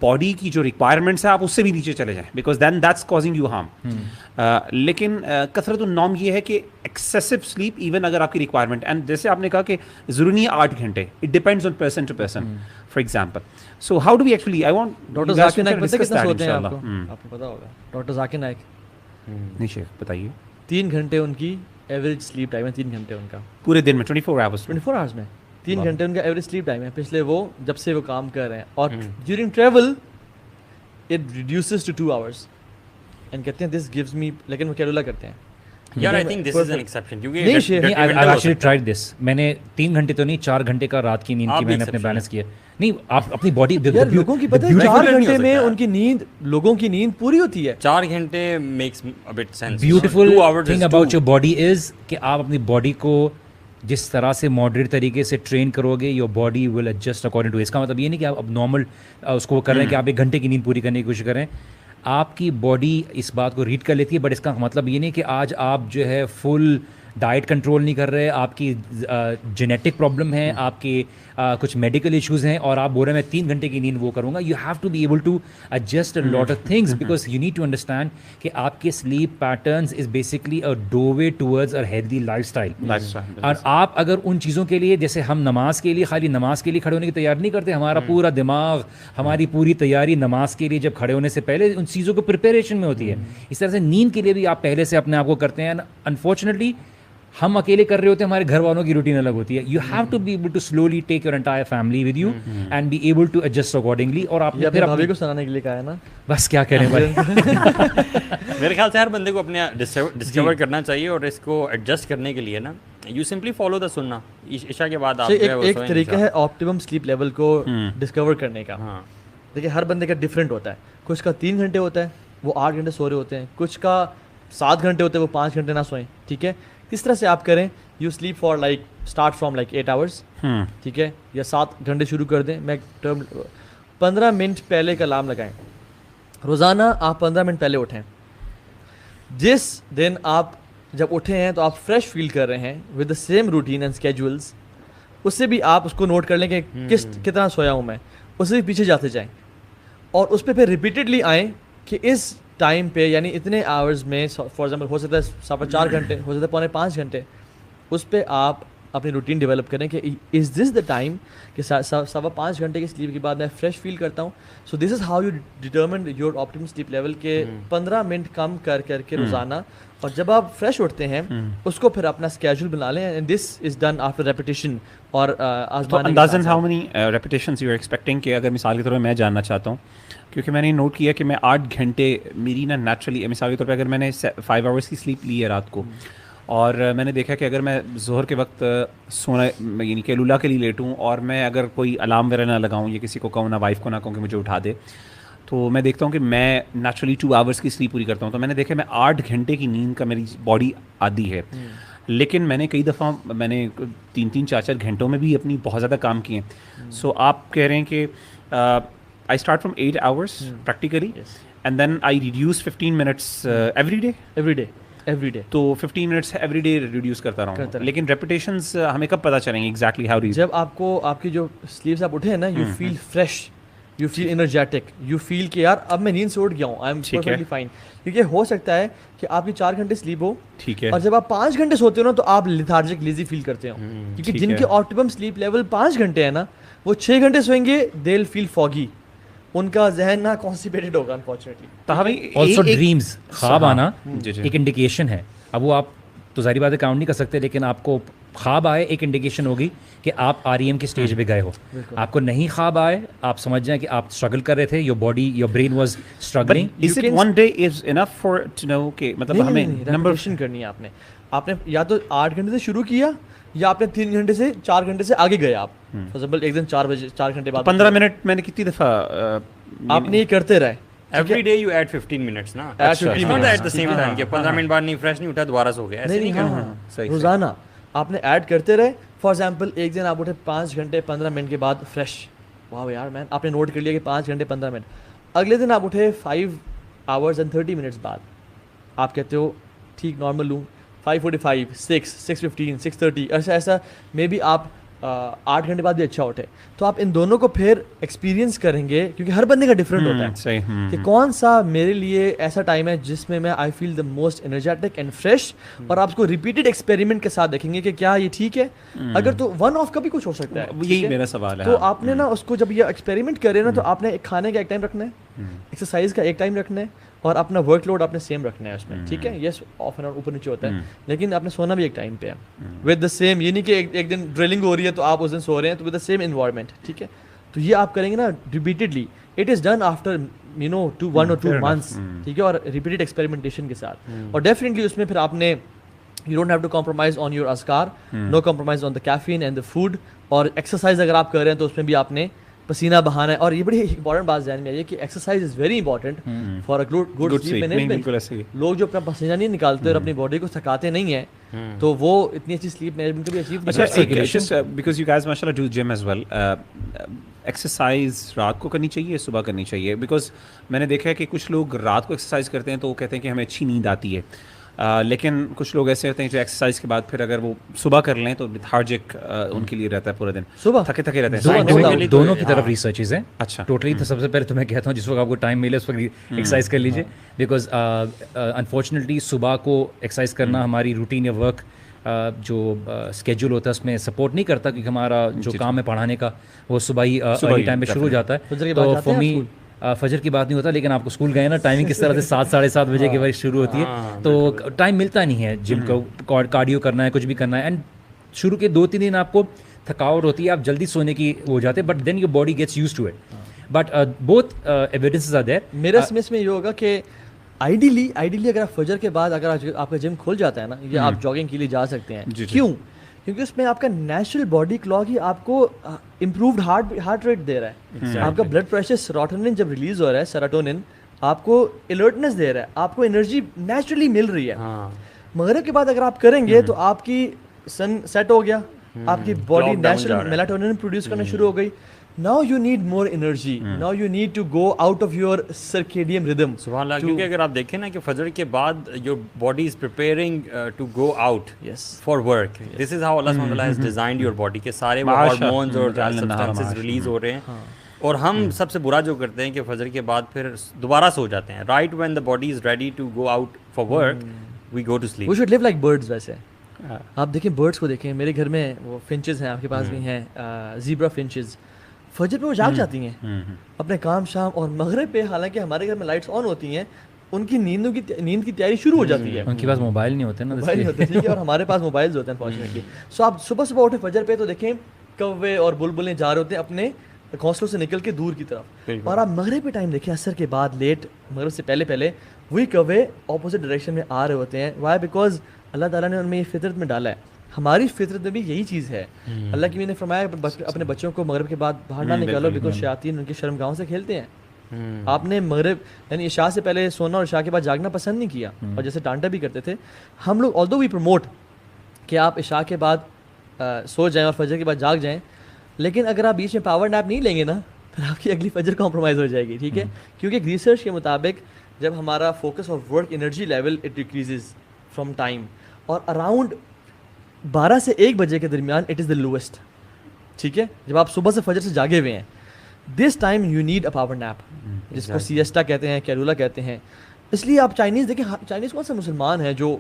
باڈی کی جو ریکوائرمنٹس ہیں آپ اس سے بھی نیچے چلے جائیں, because then that's causing you harm. لیکن کثرت النوم یہ ہے کہ ایکسیسو سلیپ ایون اگر آپ کی ریکوائرمنٹ, اینڈ جیسے آپ نے کہا کہ ضروری نہیں 8 گھنٹے, it depends on person to person for example. So how do we actually, I want doctor Zakir Naik پتہ کتنا سوتے ہیں آپ کو پتہ ہوگا, ڈاکٹر ذاکر نائک, نہیں شیخ بتائیے. 3 گھنٹے ان کی ایوریج سلیپ ٹائم ہے, 3 گھنٹے ان کا پورے دن میں 24 آورس میں 3 گھنٹے ان کا ایوریج سلیپ ٹائم ہے پچھلے وہ جب سے وہ کام کر رہے ہیں. اور during travel it reduces to 2 hours, and کہتے ہیں دس گیوز می, لیکن وہ کیلولا کرتے ہیں. یار I think this is an exception, کیونکہ نہیں شیخ, آئی ایکچولی ٹرائیڈ دس. میں نے 3 گھنٹے تو نہیں, 4 گھنٹے کا رات کی نیند کی میں نے اپنے بیلنس کیا. نہیں, آپ اپنی باڈی, لوگوں کی پتہ ہے 4 گھنٹے میں ان کی نیند, لوگوں کی نیند پوری ہوتی ہے. 4 گھنٹے makes a but since. Beautiful thing about your body is کہ آپ اپنی باڈی کو جس طرح سے ماڈریٹ طریقے سے ٹرین کرو گے, your body will adjust according to. اس کا مطلب یہ نہیں کہ آپ اب نارمل اس کو کر رہے ہیں کہ آپ 1 گھنٹے کی نیند پوری کرنے کی کوشش کریں. آپ کی باڈی اس بات کو ریڈ کر لیتی ہے, بٹ اس کا مطلب یہ نہیں کہ آج آپ جو ہے فل ڈائٹ کنٹرول نہیں کر رہے, آپ کی جینیٹک پرابلم ہے, آپ کے کچھ میڈیکل ایشوز ہیں, اور آپ بول رہے ہیں میں 3 گھنٹے کی نیند وہ کروں گا. You have to be able to adjust a lot of things, because you need to understand کہ آپ کے sleep patterns is basically a doorway towards a healthy lifestyle. اور آپ اگر ان چیزوں کے لیے, جیسے ہم نماز کے لیے خالی نماز کے لیے کھڑے ہونے کی تیاری نہیں کرتے, ہمارا پورا دماغ, ہماری پوری تیاری نماز کے لیے جب کھڑے ہونے سے پہلے ان چیزوں کو پریپریشن میں ہوتی ہے. اس طرح سے نیند کے لیے بھی آپ پہلے سے اپنے آپ کو کرتے ہیں. انفارچونیٹلی ہم اکیلے کر رہے ہوتے ہیں, ہمارے گھر والوں کی روٹین الگ ہوتی ہے. You have to be able to slowly take your entire family with you and be able to adjust accordingly. اور آپ نے پھر بھابھی کو سنانے کے لیے کہا ہے نا, بس کیا کریں بھائی. میرے خیال سے ہر بندے کو اپنے ڈسکور کرنا چاہیے, اور اس کو ایڈجسٹ کرنے کے لیے نا یو سمپلی فالو دا سننا. عشاء کے بعد آپ ایک طریقہ ہے آپٹیمم سلیپ لیول کو ڈسکور کرنے کا. دیکھیے ہر بندے کا ڈفرینٹ ہوتا ہے, کچھ کا 3 گھنٹے ہوتا ہے, وہ 8 گھنٹے سو رہے ہوتے ہیں, کچھ کا 7 گھنٹے ہوتے ہیں, وہ 5 گھنٹے نہ سوئیں, ٹھیک ہے. کس طرح سے آپ کریں, you sleep for like start from like 8 hours, ٹھیک ہے, یا 7 گھنٹے شروع کر دیں. میں 15 منٹ پہلے کا الارم لگائیں, روزانہ آپ 15 منٹ پہلے اٹھیں. جس دن آپ جب اٹھے ہیں تو آپ فریش فیل کر رہے ہیں with the same routine and schedules, اس سے بھی آپ اس کو نوٹ کر لیں کہ کتنا سویا ہوں میں, اس سے بھی پیچھے جاتے جائیں, اور اس پہ پھر ریپیٹڈلی آئیں کہ اس ٹائم پہ یعنی اتنے آورز میں, فار ایگزامپل ہو سکتا ہے 4.5 گھنٹے, ہو سکتا ہے 4.5 گھنٹے, اس پہ آپ اپنی روٹین ڈیولپ کریں کہ از دس دا ٹائم کہ 5.25 گھنٹے کی سلیپ کے بعد میں فریش فیل کرتا ہوں. So this is how you determine your optimum sleep level کے 15 منٹ کم کر کے روزانہ, اور جب آپ فریش اٹھتے ہیں اس کو پھر اپنا اسکیجول بنا لیں, and this is done after repetition. اور اندازاً how many repetitions you are expecting کہ اگر مثال کے طور پہ میں جاننا چاہتا ہوں, کیونکہ میں نے نوٹ کیا کہ میں 8 گھنٹے میری نا نیچرلی, مثال کے طور پہ اگر میں نے 5 آورس کی سلیپ لی ہے رات کو, اور میں نے دیکھا کہ اگر میں ظہر کے وقت سونا یعنی کہ لولا کے لیے لیٹوں, اور میں اگر کوئی الارم وغیرہ نہ لگاؤں یا کسی کو کہوں نہ, وائف کو نہ کہوں کہ مجھے اٹھا دے, تو میں دیکھتا ہوں کہ میں نیچرلی 2 آورس کی سلیپ پوری کرتا ہوں. تو میں نے دیکھا میں 8 گھنٹے کی نیند کا میری باڈی عادی ہے. لیکن میں نے کئی دفعہ میں نے 3-3 4-4 گھنٹوں میں بھی اپنی بہت زیادہ کام کیے ہیں. سو آپ کہہ رہے ہیں کہ I start from 8 hours practically, and then I reduce 15 minutes every day. تو 15 minutes ایوری ڈے ریڈیوس کرتا رہا ہوں. لیکن ریپیٹیشنز ہمیں کب پتہ چلیں گے ایگزیکٹلی ہاؤ ریز؟ جب آپ کو آپ کی جو سلیپ سے آپ اٹھے ہیں نا, you feel fresh, you feel energetic, you feel کہ یار اب میں نیند سے اٹھ گیا ہوں, آئی ایم پرفیکٹلی فائن. کیونکہ ہو سکتا ہے کہ آپ کی 4 گھنٹے سلیپ ہو, ٹھیک ہے, اور جب آپ 5 گھنٹے سوتے ہو نا تو آپ لیتھارجک لیزی فیل کرتے ہو, کیونکہ جن کے آپٹیمم سلیپ لیول 5 گھنٹے ہے نا, وہ 6 گھنٹے سوئیں گے, دے ول فیل فاگی, ان کا ذہن نا کانسٹیپیٹڈ ہوگا انفارچونیٹلی. آلسو ڈریمز, خواب آنا ایک انڈیکیشن ہے. اب وہ آپ تو ظاہری بات ہے کاؤنٹ نہیں کر سکتے, لیکن آپ کو خواب آئے ایک انڈیکیشن ہوگی کہ آپ REM کے اسٹیج پہ گئے ہو. آپ کو نہیں خواب آئے, آپ سمجھ جائیں کہ آپ اسٹرگل کر رہے تھے, your body your brain was struggling. Is it one day is enough for to know کہ مطلب ہمیں ریپیٹیشن کرنی ہے. آپ نے یا تو 8 گھنٹے سے شروع کیا, یا آپ نے 3 گھنٹے سے 4 گھنٹے سے آگے گئے. آپ فار ایگزامپل ایک دن 4 گھنٹے بعد 15 منٹ میں نے کتنی دفعہ آپ نے یہ کرتے رہے. Every day you add 15 minutes نا, at the same time کہ 15 منٹ بعد نہیں فریش نہیں اٹھا دوبارہ سو گیا, ایسے نہیں کرنا. روزانہ آپ نے ایڈ کرتے رہے. فار ایگزامپل ایک دن آپ اٹھے 5 گھنٹے 15 منٹ کے بعد فریش, واہ یار مین, آپ نے نوٹ کر لیا کہ 5 گھنٹے 15 منٹ. اگلے دن آپ اٹھے 5 hours and 30 minutes بعد, آپ کہتے ہو ٹھیک نارمل لوں, 5:45, 6, 6:15, 6:30, ایسا مے بی آپ 8 گھنٹے بعد بھی اچھا اٹھے. تو آپ ان دونوں کو پھر ایکسپیرینس کریں گے, کیونکہ ہر بندے کا ڈفرینٹ ہوتا ہے کہ کون سا میرے لیے ایسا ٹائم ہے جس میں I feel the most energetic and fresh. اور آپ اس کو ریپیٹڈ ایکسپیریمنٹ کے ساتھ دیکھیں گے کہ کیا یہ ٹھیک ہے. اگر تو ون آف کا بھی کچھ ہو سکتا ہے, یہی میرا سوال ہے. تو آپ نے نا اس کو جب یہ ایکسپیریمنٹ کرے نا, تو آپ نے کھانے کا ایک ٹائم رکھنا ہے, ایکسرسائز کا ایک ٹائم رکھنا ہے, اور اپنا ورک لوڈ آپ نے سیم رکھنا ہے اس میں, ٹھیک ہے. یس آف اینڈ آن اوپر نیچے ہوتا ہے, لیکن آپ نے سونا بھی ایک ٹائم پہ ہے ود دا سیم. یہ نہیں کہ ایک دن ڈرلنگ ہو رہی ہے تو آپ اس دن سو رہے ہیں, تو ود دا سیم انوائرمنٹ, ٹھیک ہے. تو یہ آپ کریں گے نا repeatedly, it is done after 1 or 2 months, ٹھیک ہے, اور ریپیٹڈ ایکسپیریمنٹیشن کے ساتھ. اور ڈیفینیٹلی اس میں پھر آپ نے you don't have to compromise on your اذکار, no compromise on the caffeine and the food. اور ایکسرسائز اگر آپ کر رہے ہیں تو اس میں بھی آپ نے پسینہ بہانا ہے. اور یہ بڑی امپورٹنٹ بات ذہن میں آئی ہے کہ exercise is very important for a good sleep management. لوگ جو اپنا پسینہ نہیں نکالتے اور اپنی باڈی کو تھکاتے نہیں ہیں, تو وہ اتنی اچھی سلیپ مینجمنٹ کبھی اچیو نہیں کرتے. بیکاز یو گائز ماشاءاللہ do gym as well. Exercise رات کو کرنی چاہیے, صبح کرنی چاہیے؟ بیکاز میں نے دیکھا ہے کہ کچھ لوگ رات کو ایکسرسائز کرتے ہیں تو وہ کہتے ہیں کہ ہمیں اچھی نیند آتی ہے, لیکن کچھ لوگ ایسے ہوتے ہیں جو ایکسرسائز کے بعد پھر اگر وہ صبح کر لیں تو لیتھارجک ان کے لیے رہتا ہے, پورا دن صبح تھکے تھکے رہتے ہیں. دونوں کی طرف ریسرچز ہیں. اچھا, ٹوٹلی. تو سب سے پہلے تو میں کہتا ہوں جس وقت آپ کو ٹائم ملے اس وقت ایکسرسائز کر لیجیے, بیکاز انفارچونیٹلی صبح کو ایکسرسائز کرنا ہماری روٹین یا ورک جو اسکیجول ہوتا ہے اس میں سپورٹ نہیں کرتا, کیونکہ ہمارا جو کام ہے پڑھانے کا وہ صبح ہی ارلی ٹائم پہ شروع ہو جاتا ہے. تو فور می فجر کی بات نہیں ہوتا, لیکن آپ کو اسکول گئے نا, ٹائمنگ کس طرح سے 7-7:30 بجے کے بعد شروع ہوتی ہے, تو ٹائم ملتا نہیں ہے جم کو کارڈیو کرنا ہے, کچھ بھی کرنا ہے. اینڈ شروع کے 2-3 دن آپ کو تھکاوٹ ہوتی ہے, آپ جلدی سونے کی ہو جاتے ہیں, but then your body gets used to it. But both evidences are there. میرا اس میں یہ ہوگا کہ آئیڈیلی اگر آپ فجر کے بعد اگر آپ کا جم کھل جاتا ہے نا, یا آپ جاگنگ کے لیے جا سکتے ہیں. کیوں؟ کیونکہ اس میں آپ کا نیچرل باڈی کلاک ہی آپ کو امپرووڈ ہارٹ ریٹ دے رہا ہے. آپ کا بلڈ پریشر سیروٹونن جب ریلیز ہو رہا ہے, سیروٹونن, آپ کو الرٹنس دے رہا ہے, آپ کو انرجی نیچرلی مل رہی ہے. ہاں مغرب کے بعد اگر آپ کریں گے تو آپ کی سن سیٹ ہو گیا, آپ کی باڈی نیچرل میلاٹونن پروڈیوس کرنا شروع ہو گئی. Now you need more energy. Now you need to go out of your circadian rhythm. سبحان اللہ. کیونکہ اگر آپ دیکھیں نا کہ فجر کے بعد your body is preparing to go out for work. This is how Allah subhanahu wa ta'ala has designed your body, کہ سارے وہ hormones اور substances ریلیز ہو رہے ہیں. اور ہم سب سے برا جو کرتے ہیں کہ فجر کے بعد پھر دوبارہ سو جاتے ہیں. Right when the body is ready to go out for work, we go to sleep. We should live like birds. ویسے آپ دیکھیں برڈس کو دیکھیں, میرے گھر میں وہ فنچز ہیں, آپ کے پاس بھی ہیں زیبرا فنچز. فجر پہ وہ جاگ جاتی ہیں اپنے کام شام, اور مغرب پہ حالانکہ ہمارے گھر میں لائٹس آن ہوتی ہیں, ان کی نیند کی تیاری شروع ہو جاتی ہے. ان کے پاس موبائل نہیں ہوتے نا, موبائل نہیں ہوتے, ٹھیک ہے, اور ہمارے پاس موبائلز ہوتے ہیں فارچونیٹلی. سو آپ صبح صبح اٹھے فجر پہ تو دیکھیں کوے اور بلبلیں جا رہے ہوتے ہیں اپنے گھونسلوں سے نکل کے دور کی طرف, اور آپ مغرب پہ ٹائم دیکھیں عصر کے بعد لیٹ, مغرب سے پہلے وہی کوے اپوزٹ ڈائریکشن میں آ رہے ہوتے ہیں. وائی؟ بیکاز اللہ تعالیٰ نے ان میں یہ فطرت میں ڈالا ہے. ہماری فطرت میں بھی یہی چیز ہے. اللہ کی نے فرمایا اپنے بچوں کو مغرب کے بعد باہر نہ نکالو, بیکاز شیاطین ان کے شرمگاہوں سے کھیلتے ہیں. آپ نے مغرب یعنی عشاء سے پہلے سونا اور عشاء کے بعد جاگنا پسند نہیں کیا, اور جیسے ڈانٹا بھی کرتے تھے ہم لوگ. آلدو وی پروموٹ کہ آپ عشاء کے بعد سو جائیں اور فجر کے بعد جاگ جائیں, لیکن اگر آپ بیچ میں پاور نیپ نہیں لیں گے نا, پھر آپ کی اگلی فجر کمپرومائز ہو جائے گی. ٹھیک ہے, کیونکہ ایک ریسرچ کے مطابق جب ہمارا فوکس اور work energy level it decreases from time, اور اراؤنڈ 12 سے 1 بجے کے درمیان اٹ از دا لوئسٹ. ٹھیک ہے, جب آپ صبح سے فجر سے جاگے ہوئے ہیں, this time you need a power nap, جس کو سیسٹا کہتے ہیں, کیلولا کہتے ہیں. اس لیے آپ چائنیز دیکھیں, چائنیز کون سے مسلمان ہیں جو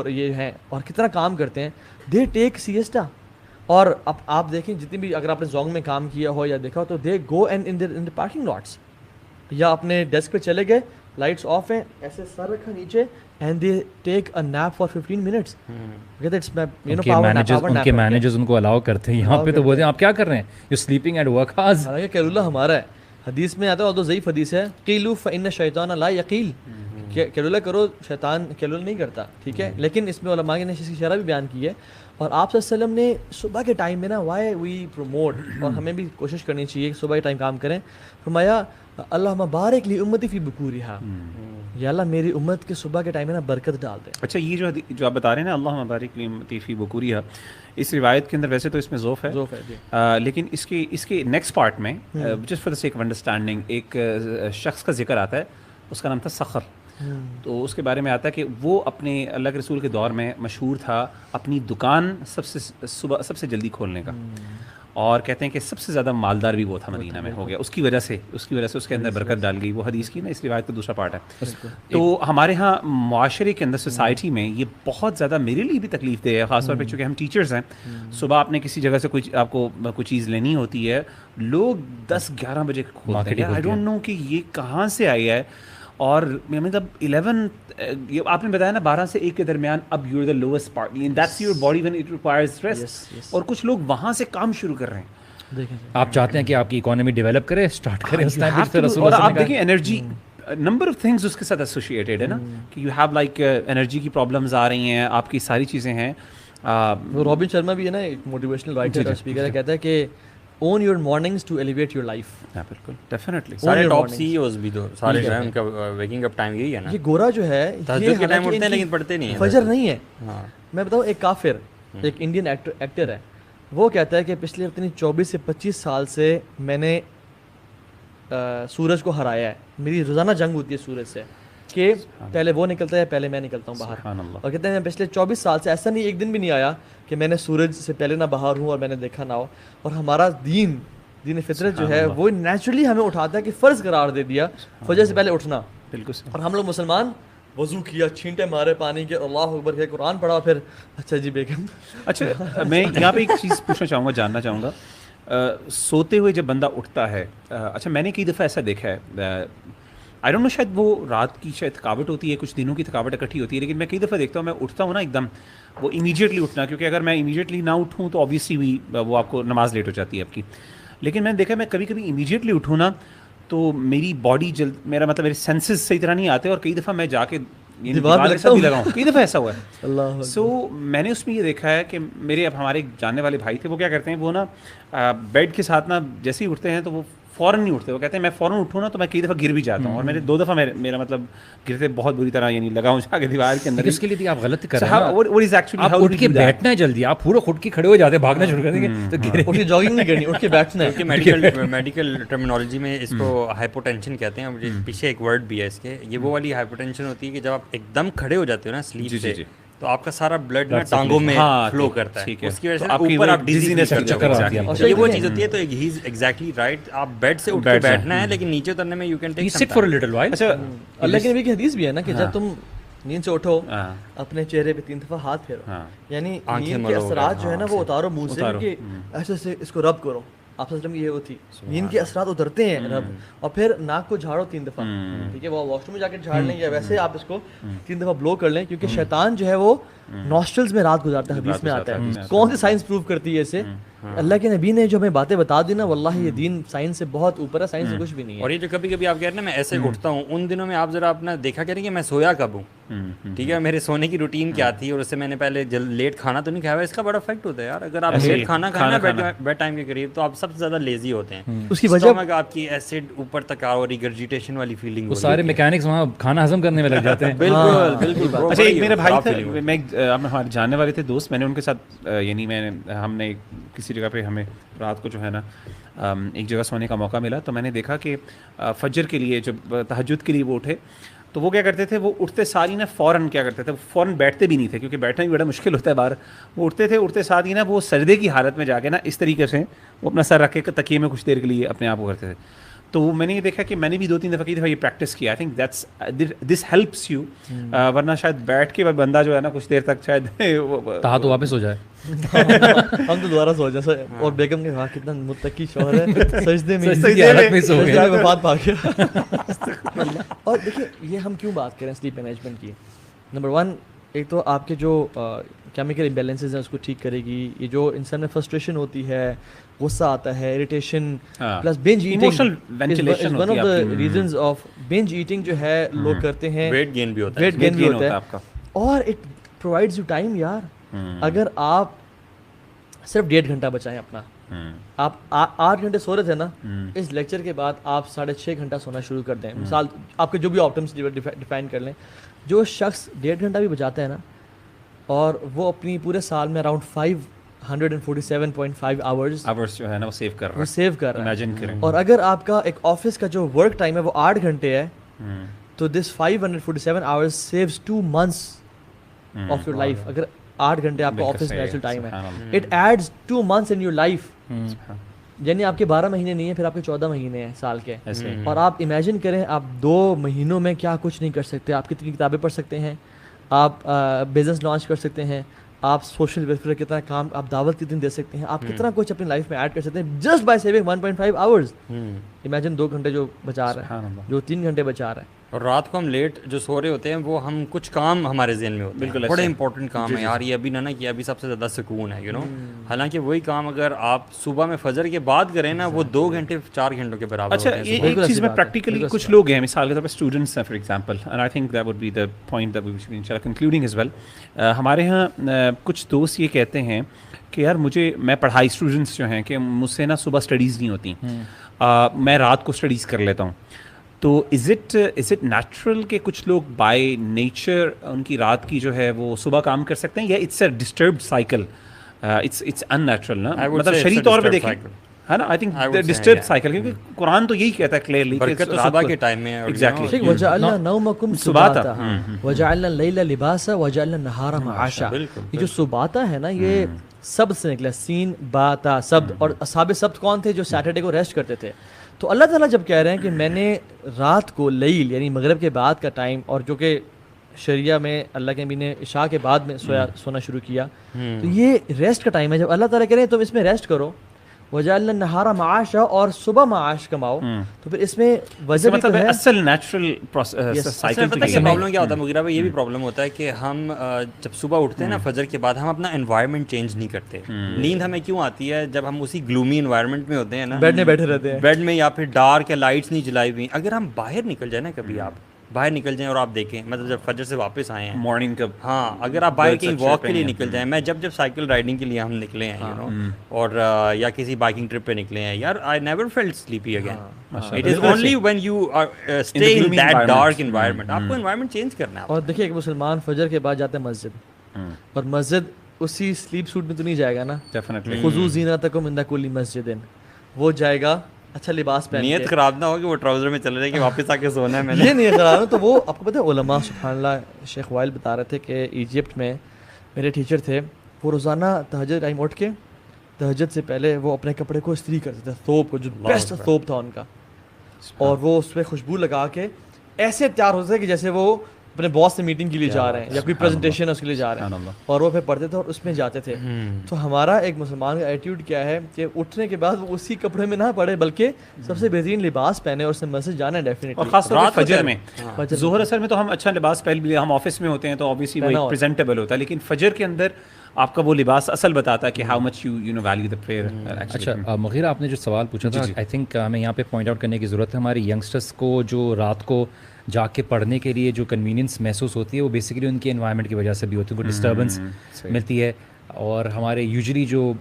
یہ ہیں اور کتنا کام کرتے ہیں, دے ٹیک سیسٹا. اور اب آپ دیکھیں جتنی بھی, اگر آپ نے زونگ میں کام کیا ہو یا دیکھا ہو, تو they go and in the parking lots, یا اپنے ڈیسک پہ چلے گئے, لائٹس آف ہیں, ایسے سر رکھا نیچے, and they take a nap for 15 minutes. It's ان کے مینیجرز ان کو الاؤ کرتے ہیں. یہاں پہ تو بولتے ہیں آپ کیا کر رہے ہیں, you're sleeping at work hours. حالانکہ کیلولا ہمارا ہے, حدیث میں آتا ہے, اور تو ضعیف حدیث ہے, قیلوا فإن الشیطان لا یقیل, کیلولا کرو, شیطان کیلولا نہیں کرتا. ٹھیک ہے, لیکن اس میں علماء نے اس کی شرح بھی بیان کی ہے. اور آپ صلی اللہ علیہ وسلم نے صبح کے ٹائم میں نا, وائی وی پروموٹ, اور ہمیں بھی کوشش کرنی چاہیے کہ صبح کے ٹائم کام کریں. فرمایا اللہم بارک لی امتی فی بکورہا, یا اللہ میری امت کے صبح کے ٹائم میں نا برکت ڈال دے. اچھا, یہ جو آپ بتا رہے ہیں نا اللہم بارک لی امتی فی بکورہا, اس روایت کے اندر ویسے تو اس میں ذوف ہے, لیکن اس کے نیکسٹ پارٹ میں just for the sake of understanding ایک شخص کا ذکر آتا ہے, اس کا نام تھا صخر. تو اس کے بارے میں آتا ہے کہ وہ اپنے اللہ کے رسول کے دور میں مشہور تھا اپنی دکان سب سے جلدی کھولنے کا, اور کہتے ہیں کہ سب سے زیادہ مالدار بھی وہ تھا مدینہ میں ہو گیا. اس کی وجہ سے اس کے اندر برکت ڈال گئی. وہ حدیث کی نا, اس روایت کا دوسرا پارٹ ہے. تو ہمارے ہاں معاشرے کے اندر سوسائٹی میں یہ بہت زیادہ میرے لیے بھی تکلیف دہ ہے, خاص طور پہ چونکہ ہم ٹیچرز ہیں. صبح آپ نے کسی جگہ سے آپ کو کوئی چیز لینی ہوتی ہے, لوگ 10-11 بجے کھولتے ہیں. آئی ڈونٹ نو کہ یہ کہاں سے آئی ہے. اور مطلب 11 آپ نے بتایا نا 12 سے 1 کے درمیان, اب you are the lowest part, that's your body when it requires rest. اور کچھ لوگ وہاں سے کام شروع کر رہے ہیں. آپ چاہتے ہیں کہ آپ کی اکانومی ڈیولپ کرے, اسٹارٹ کرے اس ٹائم پہ. اور آپ دیکھیں انرجی نمبر آف تھنگز اس کے ساتھ ایسوسیٹیڈ ہے نا, کہ یو ہیو لائک انرجی کی پرابلمز آ رہی ہیں, آپ کی ساری چیزیں ہیں. رابن شرما بھی ہے نا, ایک موٹیویشنل رائٹر اور اسپیکر ہے, کہتا ہے کہ own your mornings to elevate your life. بالکل, ڈیفینیٹلی. سارے ٹاپ سی ای اوز بھی تو سارے جو ہیں ان کا ویکنگ اپ ٹائم یہی ہے نا. یہ گورا جو ہے تہجد کے ٹائم اٹھتے ہیں لیکن پڑھتے نہیں ہیں, فجر نہیں ہے. میں بتاؤں, ایک کافر, ایک انڈین ایکٹر ہے, وہ کہتا ہے کہ پچھلے اپنی 24 سے 25 سال سے میں نے سورج کو ہرایا ہے. میری روزانہ جنگ ہوتی ہے سورج سے, کہ پہلے وہ نکلتا ہے, پہلے میں نکلتا ہوں باہر. اور کہتے ہیں پچھلے 24 سال سے ایسا نہیں, ایک دن بھی نہیں آیا کہ میں نے سورج سے پہلے نہ باہر ہوں اور میں نے دیکھا نہ ہو. اور ہمارا دین فطرت جو ہے وہ نیچرلی ہمیں اٹھاتا ہے کہ فرض قرار دے دیا فجر سے پہلے اٹھنا. بالکل. اور ہم لوگ مسلمان وضو کیا, چھینٹے مارے پانی کے, اللہ اکبر کے, قرآن پڑھا, پھر اچھا جی بیگم. اچھا, میں یہاں پہ ایک چیز پوچھنا چاہوں گا, جاننا چاہوں گا, سوتے ہوئے جب بندہ اٹھتا ہے, اچھا میں نے کئی دفعہ ایسا دیکھا ہے, آئی ڈونٹ نو, شاید وہ رات کی شاید تھکاوٹ ہوتی ہے, کچھ دنوں کی تھکاوٹ اکٹھی ہوتی ہے, لیکن میں کئی دفعہ دیکھتا ہوں, میں اٹھتا ہوں نا ایک دم, وہ امیجیٹلی اٹھنا, کیونکہ اگر میں امیجیٹلی نہ اٹھوں تو آبویسلی وہ آپ کو نماز لیٹ ہو جاتی ہے آپ کی. لیکن میں نے دیکھا, میں کبھی کبھی امیجیٹلی اٹھوں نا تو میری باڈی میرا مطلب میرے سینسز صحیح طرح نہیں آتے, اور کئی دفعہ میں جا کے دیوار پہ بھی لگا ہوں, کئی دفعہ ایسا ہوا ہے. سو میں نے اس میں یہ دیکھا ہے کہ میرے اب ہمارے جاننے والے بھائی تھے, وہ کیا کرتے ہیں, وہ نا بیڈ کے ساتھ نا جیسے ہی اٹھتے ہیں تو وہ فوراً نہیں اٹھتے. وہ کہتے ہیں میں فوراً اٹھوں نا تو میں کئی دفعہ گر بھی جاتا ہوں, اور میرے 2 دفعہ میرا مطلب گرتے بہت بری طرح یعنی لگا ہوں جا کے دیوار کے اندر. اس کے لیے آپ غلط کر رہے ہیں, آپ اٹھ کے بیٹھنا ہے جلدی, آپ پورا اٹھ کے کھڑے ہو جاتے ہیں, بھاگنا شروع کر دیں گے تو گرے. اٹھ کے جاگنگ نہیں کرنی, اٹھ کے بیٹھنا ہے. میڈیکل ٹرمینالوجی میں اس کو ہائپوٹینشن کہتے ہیں. مجھے پیچھے ایک ورڈ بھی ہے اس کے, یہ وہ والی ہائپوٹینشن ہوتی ہے کہ جب آپ ایک دم کھڑے ہو جاتے ہو نا سلیپ سے, تو آپ کا سارا بلڈ نا ٹانگوں میں فلو کرتا ہے, اس کی وجہ سے اوپر آپ ڈیزینس چکر آتی ہے. یہ وہ چیز ہوتی ہے. تو ہی از ایگزیکٹلی رائٹ, آپ بیڈ سے اٹھ کے بیٹھنا ہے, لیکن نیچے اترنے میں یو کین ٹیک سٹ فار ا لٹل وائل. اچھا, اللہ کے نبی کی حدیث بھی ہے نا کہ جب تم نیند سے اٹھو اپنے چہرے پہ 3 دفعہ ہاتھ پھیرو, یعنی نیند کے اثرات جو ہے نا وہ اتارو منہ سے, کہ ایسے سے اس کو رب کرو. آپ سمجھ یہ وہ تھی نیند کے اثرات اترتے ہیں رب, اور پھر ناک کو جھاڑو 3 دفعہ, ٹھیک ہے, وہ واش روم میں جا کے جھاڑ لیں یا ویسے آپ اس کو 3 دفعہ بلو کر لیں, کیونکہ شیطان جو ہے وہ نوسٹرلز میں رات گزارتا ہے. حدیث میں آتا ہے. کون سی سائنس پروو کرتی ہے اسے؟ اللہ کے نبی نے جو ہمیں باتیں بتا دی نا, واللہ یہ دین سائنس سے بہت اوپر ہے, سائنس سے کچھ بھی نہیں ہے. اور یہ جو کبھی کبھی آپ کہہ رہے ہیں نا میں ایسے اٹھتا ہوں, ان دنوں میں آپ ذرا اپنا دیکھا کریں کہ میں سویا کب ہوں, ٹھیک ہے, میرے سونے کی روٹین کیا تھی, اور اس سے میں نے پہلے لیٹ کھانا تو نہیں کھایا. اس کا بڑا افیکٹ ہوتا ہے یار, اگر آپ لیٹ کھانا کھائیں نا بیڈ ٹائم کے قریب, تو آپ سب سے زیادہ لیزی ہوتے ہیں. اس کی وجہ آپ کی ایسڈ اوپر تک آ رہی, ریگرجیٹیشن والی فیلنگ, وہ سارے میکینکس وہاں کھانا ہضم کرنے میں لگ جاتے ہیں. بالکل بالکل. اچھا, ایک میرا بھائی تھا, میں ہمارے جاننے والے تھے دوست, میں نے ان کے ساتھ یعنی ہم نے کسی جگہ پہ ہمیں رات کو جو ہے نا ایک جگہ سونے کا موقع ملا, تو میں نے دیکھا کہ فجر کے لیے جب تہجد کے لیے وہ اٹھے, تو وہ کیا کرتے تھے, وہ اٹھتے ساری نا فوراً کیا کرتے تھے, فوراً بیٹھتے بھی نہیں تھے, کیونکہ بیٹھنا بھی بڑا مشکل ہوتا ہے باہر. وہ اٹھتے تھے, اٹھتے ساتھ ہی نا وہ سجدے کی حالت میں جا کے نا اس طریقے سے وہ اپنا سر رکھ کے تکیے میں کچھ دیر کے لیے اپنے آپ کو کرتے تھے. تو میں نے یہ دیکھا کہ میں نے بھی 2-3 دفعہ یہ پریکٹس کیا. I think this helps you, ورنہ شاید بیٹھ کے بندہ جو ہے نا کچھ دیر تک شاید کہا تو واپس ہو جائے. ہم تو دوبارہ سو جائے. اور بیگم کے کہا کتنا متقی شوہر ہے, سجدے میں وفات پا گیا. اور دیکھیے یہ ہم کیوں بات کریں سلیپ مینجمنٹ کی. نمبر 1, ایک تو آپ کے جو کیمیکل امبیلنسز ہیں اس کو ٹھیک کرے گی. یہ جو انسان میں فرسٹریشن ہوتی ہے, غصہ آتا ہے, irritation plus bunch eating is one of the reasons of bunch eating جو ہے لوگ کرتے ہیں. ویٹ گین بھی ہوتا ہے آپ کا, اور اٹ پرووائڈز یو ٹائم یار. اگر آپ صرف 1.5 گھنٹہ بچائیں اپنا, آپ 8 گھنٹے سو رہے تھے نا, اس لیکچر کے بعد آپ 6.5 گھنٹہ سونا شروع کر دیں. مثال آپ کے جو بھی آپٹمس ڈیفائن کر لیں. جو شخص 1.5 گھنٹہ بھی بچاتا ہے نا, اور وہ اپنی پورے سال میں اراؤنڈ 547.5 آورز جو ہے نا وہ سیو کر رہا ہے. امیجن کریں. اور اگر آپ کا ایک آفس کا جو ورک ٹائم ہے وہ 8 گھنٹے ہے, تو this 547 hours saves 2 months of your life. اگر 8 گھنٹے آپ کا آفس نیچرل ٹائم ہے, it adds 2 months in your life. یعنی آپ کے 12 مہینے نہیں ہیں, پھر آپ کے 14 مہینے ہیں سال کے. اور آپ امیجن کریں آپ 2 مہینوں میں کیا کچھ نہیں کر سکتے. آپ کتنی کتابیں پڑھ سکتے ہیں, آپ بزنس لانچ کر سکتے ہیں, آپ سوشل ویلفیئر کتنا کام, آپ دعوت کتنی دے سکتے ہیں, آپ کتنا کچھ اپنی لائف میں ایڈ کر سکتے ہیں just by saving 1.5 hours. Imagine 2 گھنٹے جو بچا رہا ہے, جو 3 گھنٹے بچا رہا ہے. اور رات کو ہم لیٹ جو سو رہے ہوتے ہیں وہ ہم کچھ کام ہمارے ذہن میں ہوتے ہیں, بڑے امپورٹنٹ کام ہے یار, یہ ابھی نہ کیا, ابھی سب سے زیادہ سکون ہے, یو نو. حالانکہ وہی کام اگر آپ صبح میں فجر کے بعد کریں نا, وہ 2 گھنٹے 4 گھنٹوں کے برابر. اچھا, ایک چیز میں پریکٹیکلی کچھ لوگ ہیں, مثال کے طور پہ اسٹوڈنٹس ہیں for example, and I think that would be the point that we should انشاءاللہ کنکلوڈنگ ایز ویل. ہمارے یہاں کچھ دوست یہ کہتے ہیں کہ یار میں پڑھائی, اسٹوڈنٹس جو ہیں کہ مجھ سے نا صبح اسٹڈیز نہیں ہوتی, میں رات کو اسٹڈیز کر لیتا ہوں. تو از اٹ نیچرل کہ کچھ لوگ بائی نیچر ان کی رات کی جو ہے وہ صبح کام کر سکتے ہیں, یا it's a disturbed cycle, it's unnatural نا, مطلب شرعی طور پہ دیکھیں ہے نا, آئی تھنک ڈسٹربڈ سائیکل, کیونکہ قرآن تو یہی کہتا ہے کلیئرلی کہ صبح کے ٹائم میں. ایگزیکٹلی, وجعلنا نومکم سباتا وجعلنا اللیل لباسا وجعلنا النہار معاشا. یہ جو سباتا ہے نا, یہ سب سے نکلا, سین باتا سبت, اور اصحاب سبت کون تھے؟ جو سیٹرڈے کو ریسٹ کرتے تھے. تو اللہ تعالیٰ جب کہہ رہے ہیں کہ میں نے رات کو لیل یعنی مغرب کے بعد کا ٹائم, اور جو کہ شریعہ میں اللہ کے نبی نے عشاء کے بعد میں سونا شروع کیا, تو یہ ریسٹ کا ٹائم ہے. جب اللہ تعالیٰ کہہ رہے ہیں تم اس میں ریسٹ کرو, وجعلنا النہار معاشا, اور صبح معاش کماؤ, تو پھر اس میں وجہ مطلب اصل نیچرل سائیکل. پتہ کیا پرابلم کیا ہوتا ہے مغیرہ بھائی, یہ بھی پرابلم ہوتا ہے کہ ہم جب صبح اٹھتے ہیں نا فجر کے بعد, ہم اپنا انوائرمنٹ چینج نہیں کرتے. نیند ہمیں کیوں آتی ہے؟ جب ہم اسی گلومی انوائرمنٹ میں ہوتے ہیں نا, بیڈ میں بیٹھے رہتے ہیں, بیڈ میں, یا پھر ڈارک یا لائٹس نہیں جلائی ہوئی. اگر ہم باہر نکل جائیں نا کبھی, آپ باہر نکل جائیں اور آپ دیکھیں, مطلب جب فجر سے واپس آئے ہیں مارننگ کا, ہاں اگر آپ باہر کہیں واک کے لیے نکل جائیں, میں جب سائیکل رائڈنگ کے لیے ہم نکلے ہیں یو نو, اور یا کسی بائکنگ ٹرپ پہ نکلے ہیں یار, I never felt sleepy again. It is only when you stay in that dark environment. آپ کو انوائرمنٹ چینج کرنا ہے. اور دیکھیے ایک مسلمان فجر کے بعد جاتے ہیں مسجد, اور مسجد اسی سلیپ سوٹ میں تو نہیں جائے گا نا, ڈیفینیٹلی خضوع زینتکم عند کل مسجد, وہ جائے گا اچھا لباس پہن کے. نیت خراب نہ ہو کہ وہ ٹراؤزر میں چل رہے کہ واپس آ کے سونا ہے میں نے, یہ نہیں خراب. تو وہ آپ کو پتہ ہے علماء سبحان اللہ, شیخ وائل بتا رہے تھے کہ ایجپٹ میں میرے ٹیچر تھے, وہ روزانہ تہجد ٹائم اٹھ کے تہجد سے پہلے وہ اپنے کپڑے کو استری کرتے تھے, ثوب کو, جو بیسٹ ثوب تھا ان کا, اور وہ اس پہ خوشبو لگا کے ایسے تیار ہوتے تھے کہ جیسے وہ اپنے باس سے میٹنگ کے لیے جا رہے ہیں یا کوئی پریزنٹیشن ہے اس کے لیے جا رہے ہیں, اور وہ پھر پڑھتے تھے اور اس میں جاتے تھے. تو ہمارا ایک مسلمان کا ایٹیٹیوڈ کیا ہے کہ اٹھنے کے بعد وہ اسی کپڑے میں نہ پڑے بلکہ سب سے بہترین لباس پہنے اور اس میں مسجد جانا ہے ڈیفینیٹلی. اور خاص طور پر فجر میں, ظہر اثر میں تو ہم اچھا لباس پہن بھی, ہم آفس میں ہوتے ہیں تو آبویسلی وہ پریزنٹیبل ہوتا ہے, لیکن فجر کے اندر آپ کا وہ لباس اصل بتاتا ہے کہ how much you no value the prayer. اچھا مغیرہ, آپ نے جو سوال پوچھا تھا, آئی تھنک ہمیں یہاں پہ پوائنٹ آؤٹ کرنے کی ضرورت ہے. ہمارے ینگسٹرس کو جو رات کو جا کے پڑھنے کے لیے جو کنوینئنس محسوس ہوتی ہے وہ بیسیکلی ان کے انوائرمنٹ کی وجہ سے بھی ہوتی ہے, وہ ڈسٹربنس ملتی ہے. اور ہمارے یوزلی جو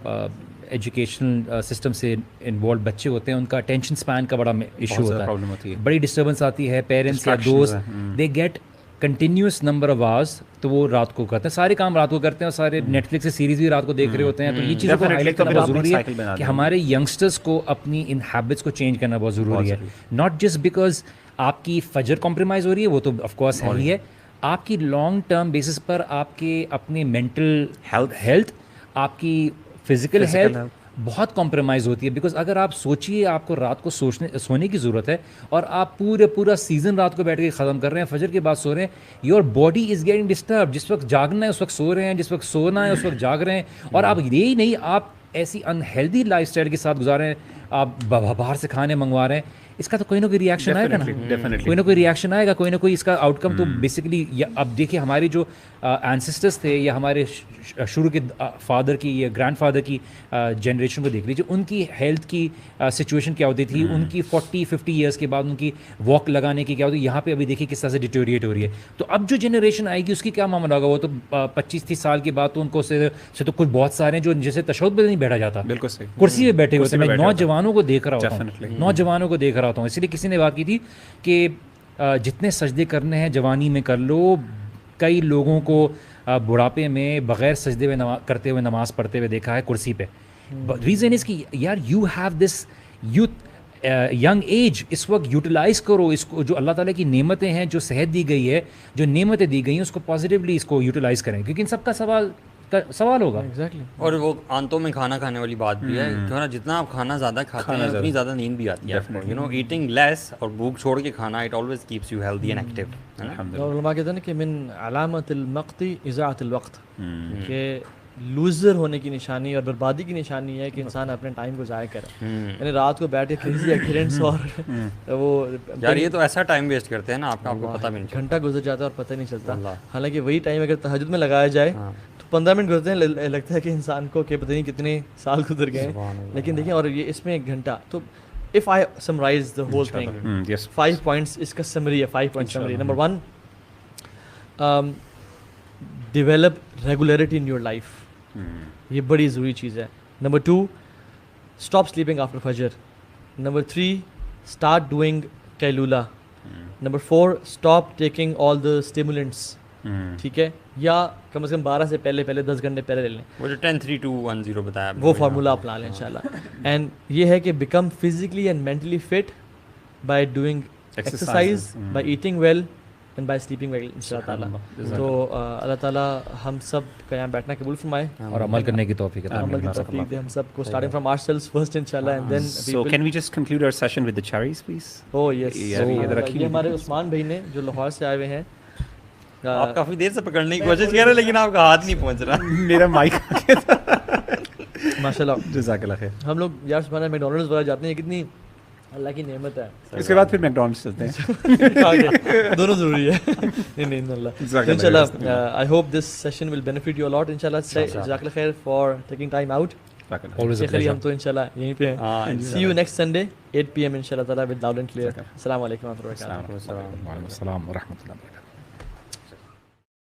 ایجوکیشنل سسٹم سے انوالو بچے ہوتے ہیں ان کا اٹینشن اسپین کا بڑا ایشو ہوتا ہے, بڑی ڈسٹربنس آتی ہے. پیرنٹس یا دوست they get continuous number of hours, تو وہ رات کو کرتے ہیں, سارے کام رات کو کرتے ہیں, اور سارے نیٹ فلکس سے سیریز بھی رات کو دیکھ رہے ہوتے ہیں. تو یہ چیزوں کو ہائی لائٹ کرنا بہت ضروری ہے کہ ہمارے ینگسٹرس کو اپنی ان ہیبٹس کو چینج کرنا بہت ضروری ہے. ناٹ جسٹ بیکاز آپ کی فجر کمپرومائز ہو رہی ہے, وہ تو آف کورس ہے ہی ہے, آپ کی لانگ ٹرم بیسس پر آپ کے اپنے مینٹل ہیلتھ, آپ کی فزیکل ہیلتھ بہت کمپرومائز ہوتی ہے. بیکاز اگر آپ سوچیے آپ کو رات کو سونے کی ضرورت ہے, اور آپ پورا سیزن رات کو بیٹھ کے ختم کر رہے ہیں, فجر کے بعد سو رہے ہیں, your body is getting disturb. جس وقت جاگنا ہے اس وقت سو رہے ہیں, جس وقت سونا ہے اس وقت جاگ رہے ہیں, اور آپ یہی نہیں, آپ ایسی انہیلدی لائف اسٹائل کے ساتھ گزار رہے ہیں, آپ باہر سے کھانے منگوا رہے ہیں. اس کا تو کوئی نہ کوئی ریئیکشن آئے گا نا, کوئی نہ کوئی ریئیکشن آئے گا, کوئی نہ کوئی اس کا آؤٹ کم. تو بیسیکلی اب دیکھیے ہماری جو اینسسٹرس تھے یا ہمارے شروع کے فادر کی یا گرینڈ فادر کی جنریشن کو دیکھ لیجیے, ان کی ہیلتھ کی سچویشن کیا ہوتی تھی, ان کی 40-50 ایئرس کے بعد ان کی واک لگانے کی کیا ہوتی ہے. یہاں پہ ابھی دیکھیے کس طرح سے ڈیٹیوریٹ ہو رہی ہے. تو اب جو جنریشن آئے گی اس کی کیا معاملہ ہوگا, وہ تو 25-30 سال کے بعد تو ان کو سے تو کچھ بہت سارے ہیں جو جیسے تشہد پہ نہیں بیٹھا جاتا, بالکل صحیح, کرسی پہ بیٹھے ہوتے ہیں. میں نوجوانوں کو دیکھ رہا ہوتا ہوں, نوجوانوں کو دیکھ رہا ہوتا ہوں. اس لیے کسی نے بات کی تھی کہ جتنے سجدے کرنے ہیں جوانی میں کر لو. کئی لوگوں کو بڑھاپے میں بغیر سجدے کرتے ہوئے نماز پڑھتے ہوئے دیکھا ہے کرسی پہ. ریزن از کہ یار you have this youth young age, اس وقت یوٹیلائز کرو اس کو, جو اللہ تعالیٰ کی نعمتیں ہیں, جو صحت دی گئی ہے, جو نعمتیں دی گئی ہیں, اس کو پازیٹیولی اس کو یوٹیلائز کریں, کیونکہ ان سب کا سوال ہوگا. اور وہ آنتوں میں کھانا کھانے والی بات بھی ہے, کیوں نا جتنا آپ کھانا زیادہ کھاتے ہیں اتنی زیادہ نیند بھی آتی ہے. یو نو ایٹنگ لیس اور بھوک چھوڑ کے کھانا, it always keeps you healthy and active. اور علماء کہتے ہیں کہ من علامت المقت اضاعۃ الوقت, کہ لوزر ہونے کی نشانی اور بربادی کی نشانی ہے کہ انسان اپنے ٹائم کو ضائع کرے. یعنی رات کو بیٹھ کے کریزی ایکسیڈنٹس اور وہ یار یہ تو ایسا ٹائم ویسٹ کرتے ہیں نا, آپ کو پتہ بھی نہیں, گھنٹہ گزر جاتا ہے اور پتہ نہیں چلتا. حالانکہ وہی ٹائم اگر تہجد میں لگایا جائے تو 15 منٹ گزرتے ہیں, لگتا ہے کہ انسان کو کہ پتہ نہیں کتنے سال گزر گئے. لیکن دیکھیں, اور یہ اس میں 1 گھنٹہ, تو if I summarize the whole thing, 5 points اس کا سمری ہے, 5 point summary. Number 1, develop regularity in your life. یہ بڑی ضروری چیز ہے. Number 2, stop sleeping after fajr. Number 3, start doing qailula. Number 4, stop taking all the stimulants. ٹھیک ہے, یا کم از کم 12 سے پہلے 10 گھنٹے پہلے لے لیں. وہ جو 10-3-2-1-0 بتایا وہ فارمولا اپنا لیں انشاءاللہ. اینڈ یہ ہے کہ become physically and mentally fit by doing exercise, by eating well and by sleeping well ان شاء اللہ تعالیٰ. تو اللہ تعالیٰ ہم سب کا یہاں بیٹھنا قبول فرمائے اور عمل کرنے کی توفیق عطا عمل کی توفیق دے ہم سب کو, starting from ourselves first inshallah, and then so can we just conclude our session with the cherries please? Oh yes, یہ ہمارے عثمان بھائی نے جو لاہور سے آئے ہوئے ہیں. آپ کافی دیر سے پکڑنے کی کوشش کر رہے ہیں لیکن آپ کا ہاتھ نہیں پہنچ رہا. میرا مائک ماشاء اللہ, جزاک اللہ خیر. ہم لوگ یار سبحان میکڈونلڈس وغیرہ جاتے ہیں, کتنی اللہ کی نعمت ہے. اس کے بعد پھر میکڈونلڈس چلتے ہیں, دونوں ضروری ہے. نہیں اللہ انشاءاللہ. I hope this session will benefit you a lot inshallah. جزاک اللہ خیر for taking time out. Always a Sheikh Ali pleasure. ہم تو انشاءاللہ یہیں پہ ہیں. See you next Sunday 8 PM انشاءاللہ تعالیٰ with loud and clear. السلام علیکم و رحمۃ اللہ وبرکاتہ. وعلیکم السلام ورحمۃ اللہ وبرکاتہ.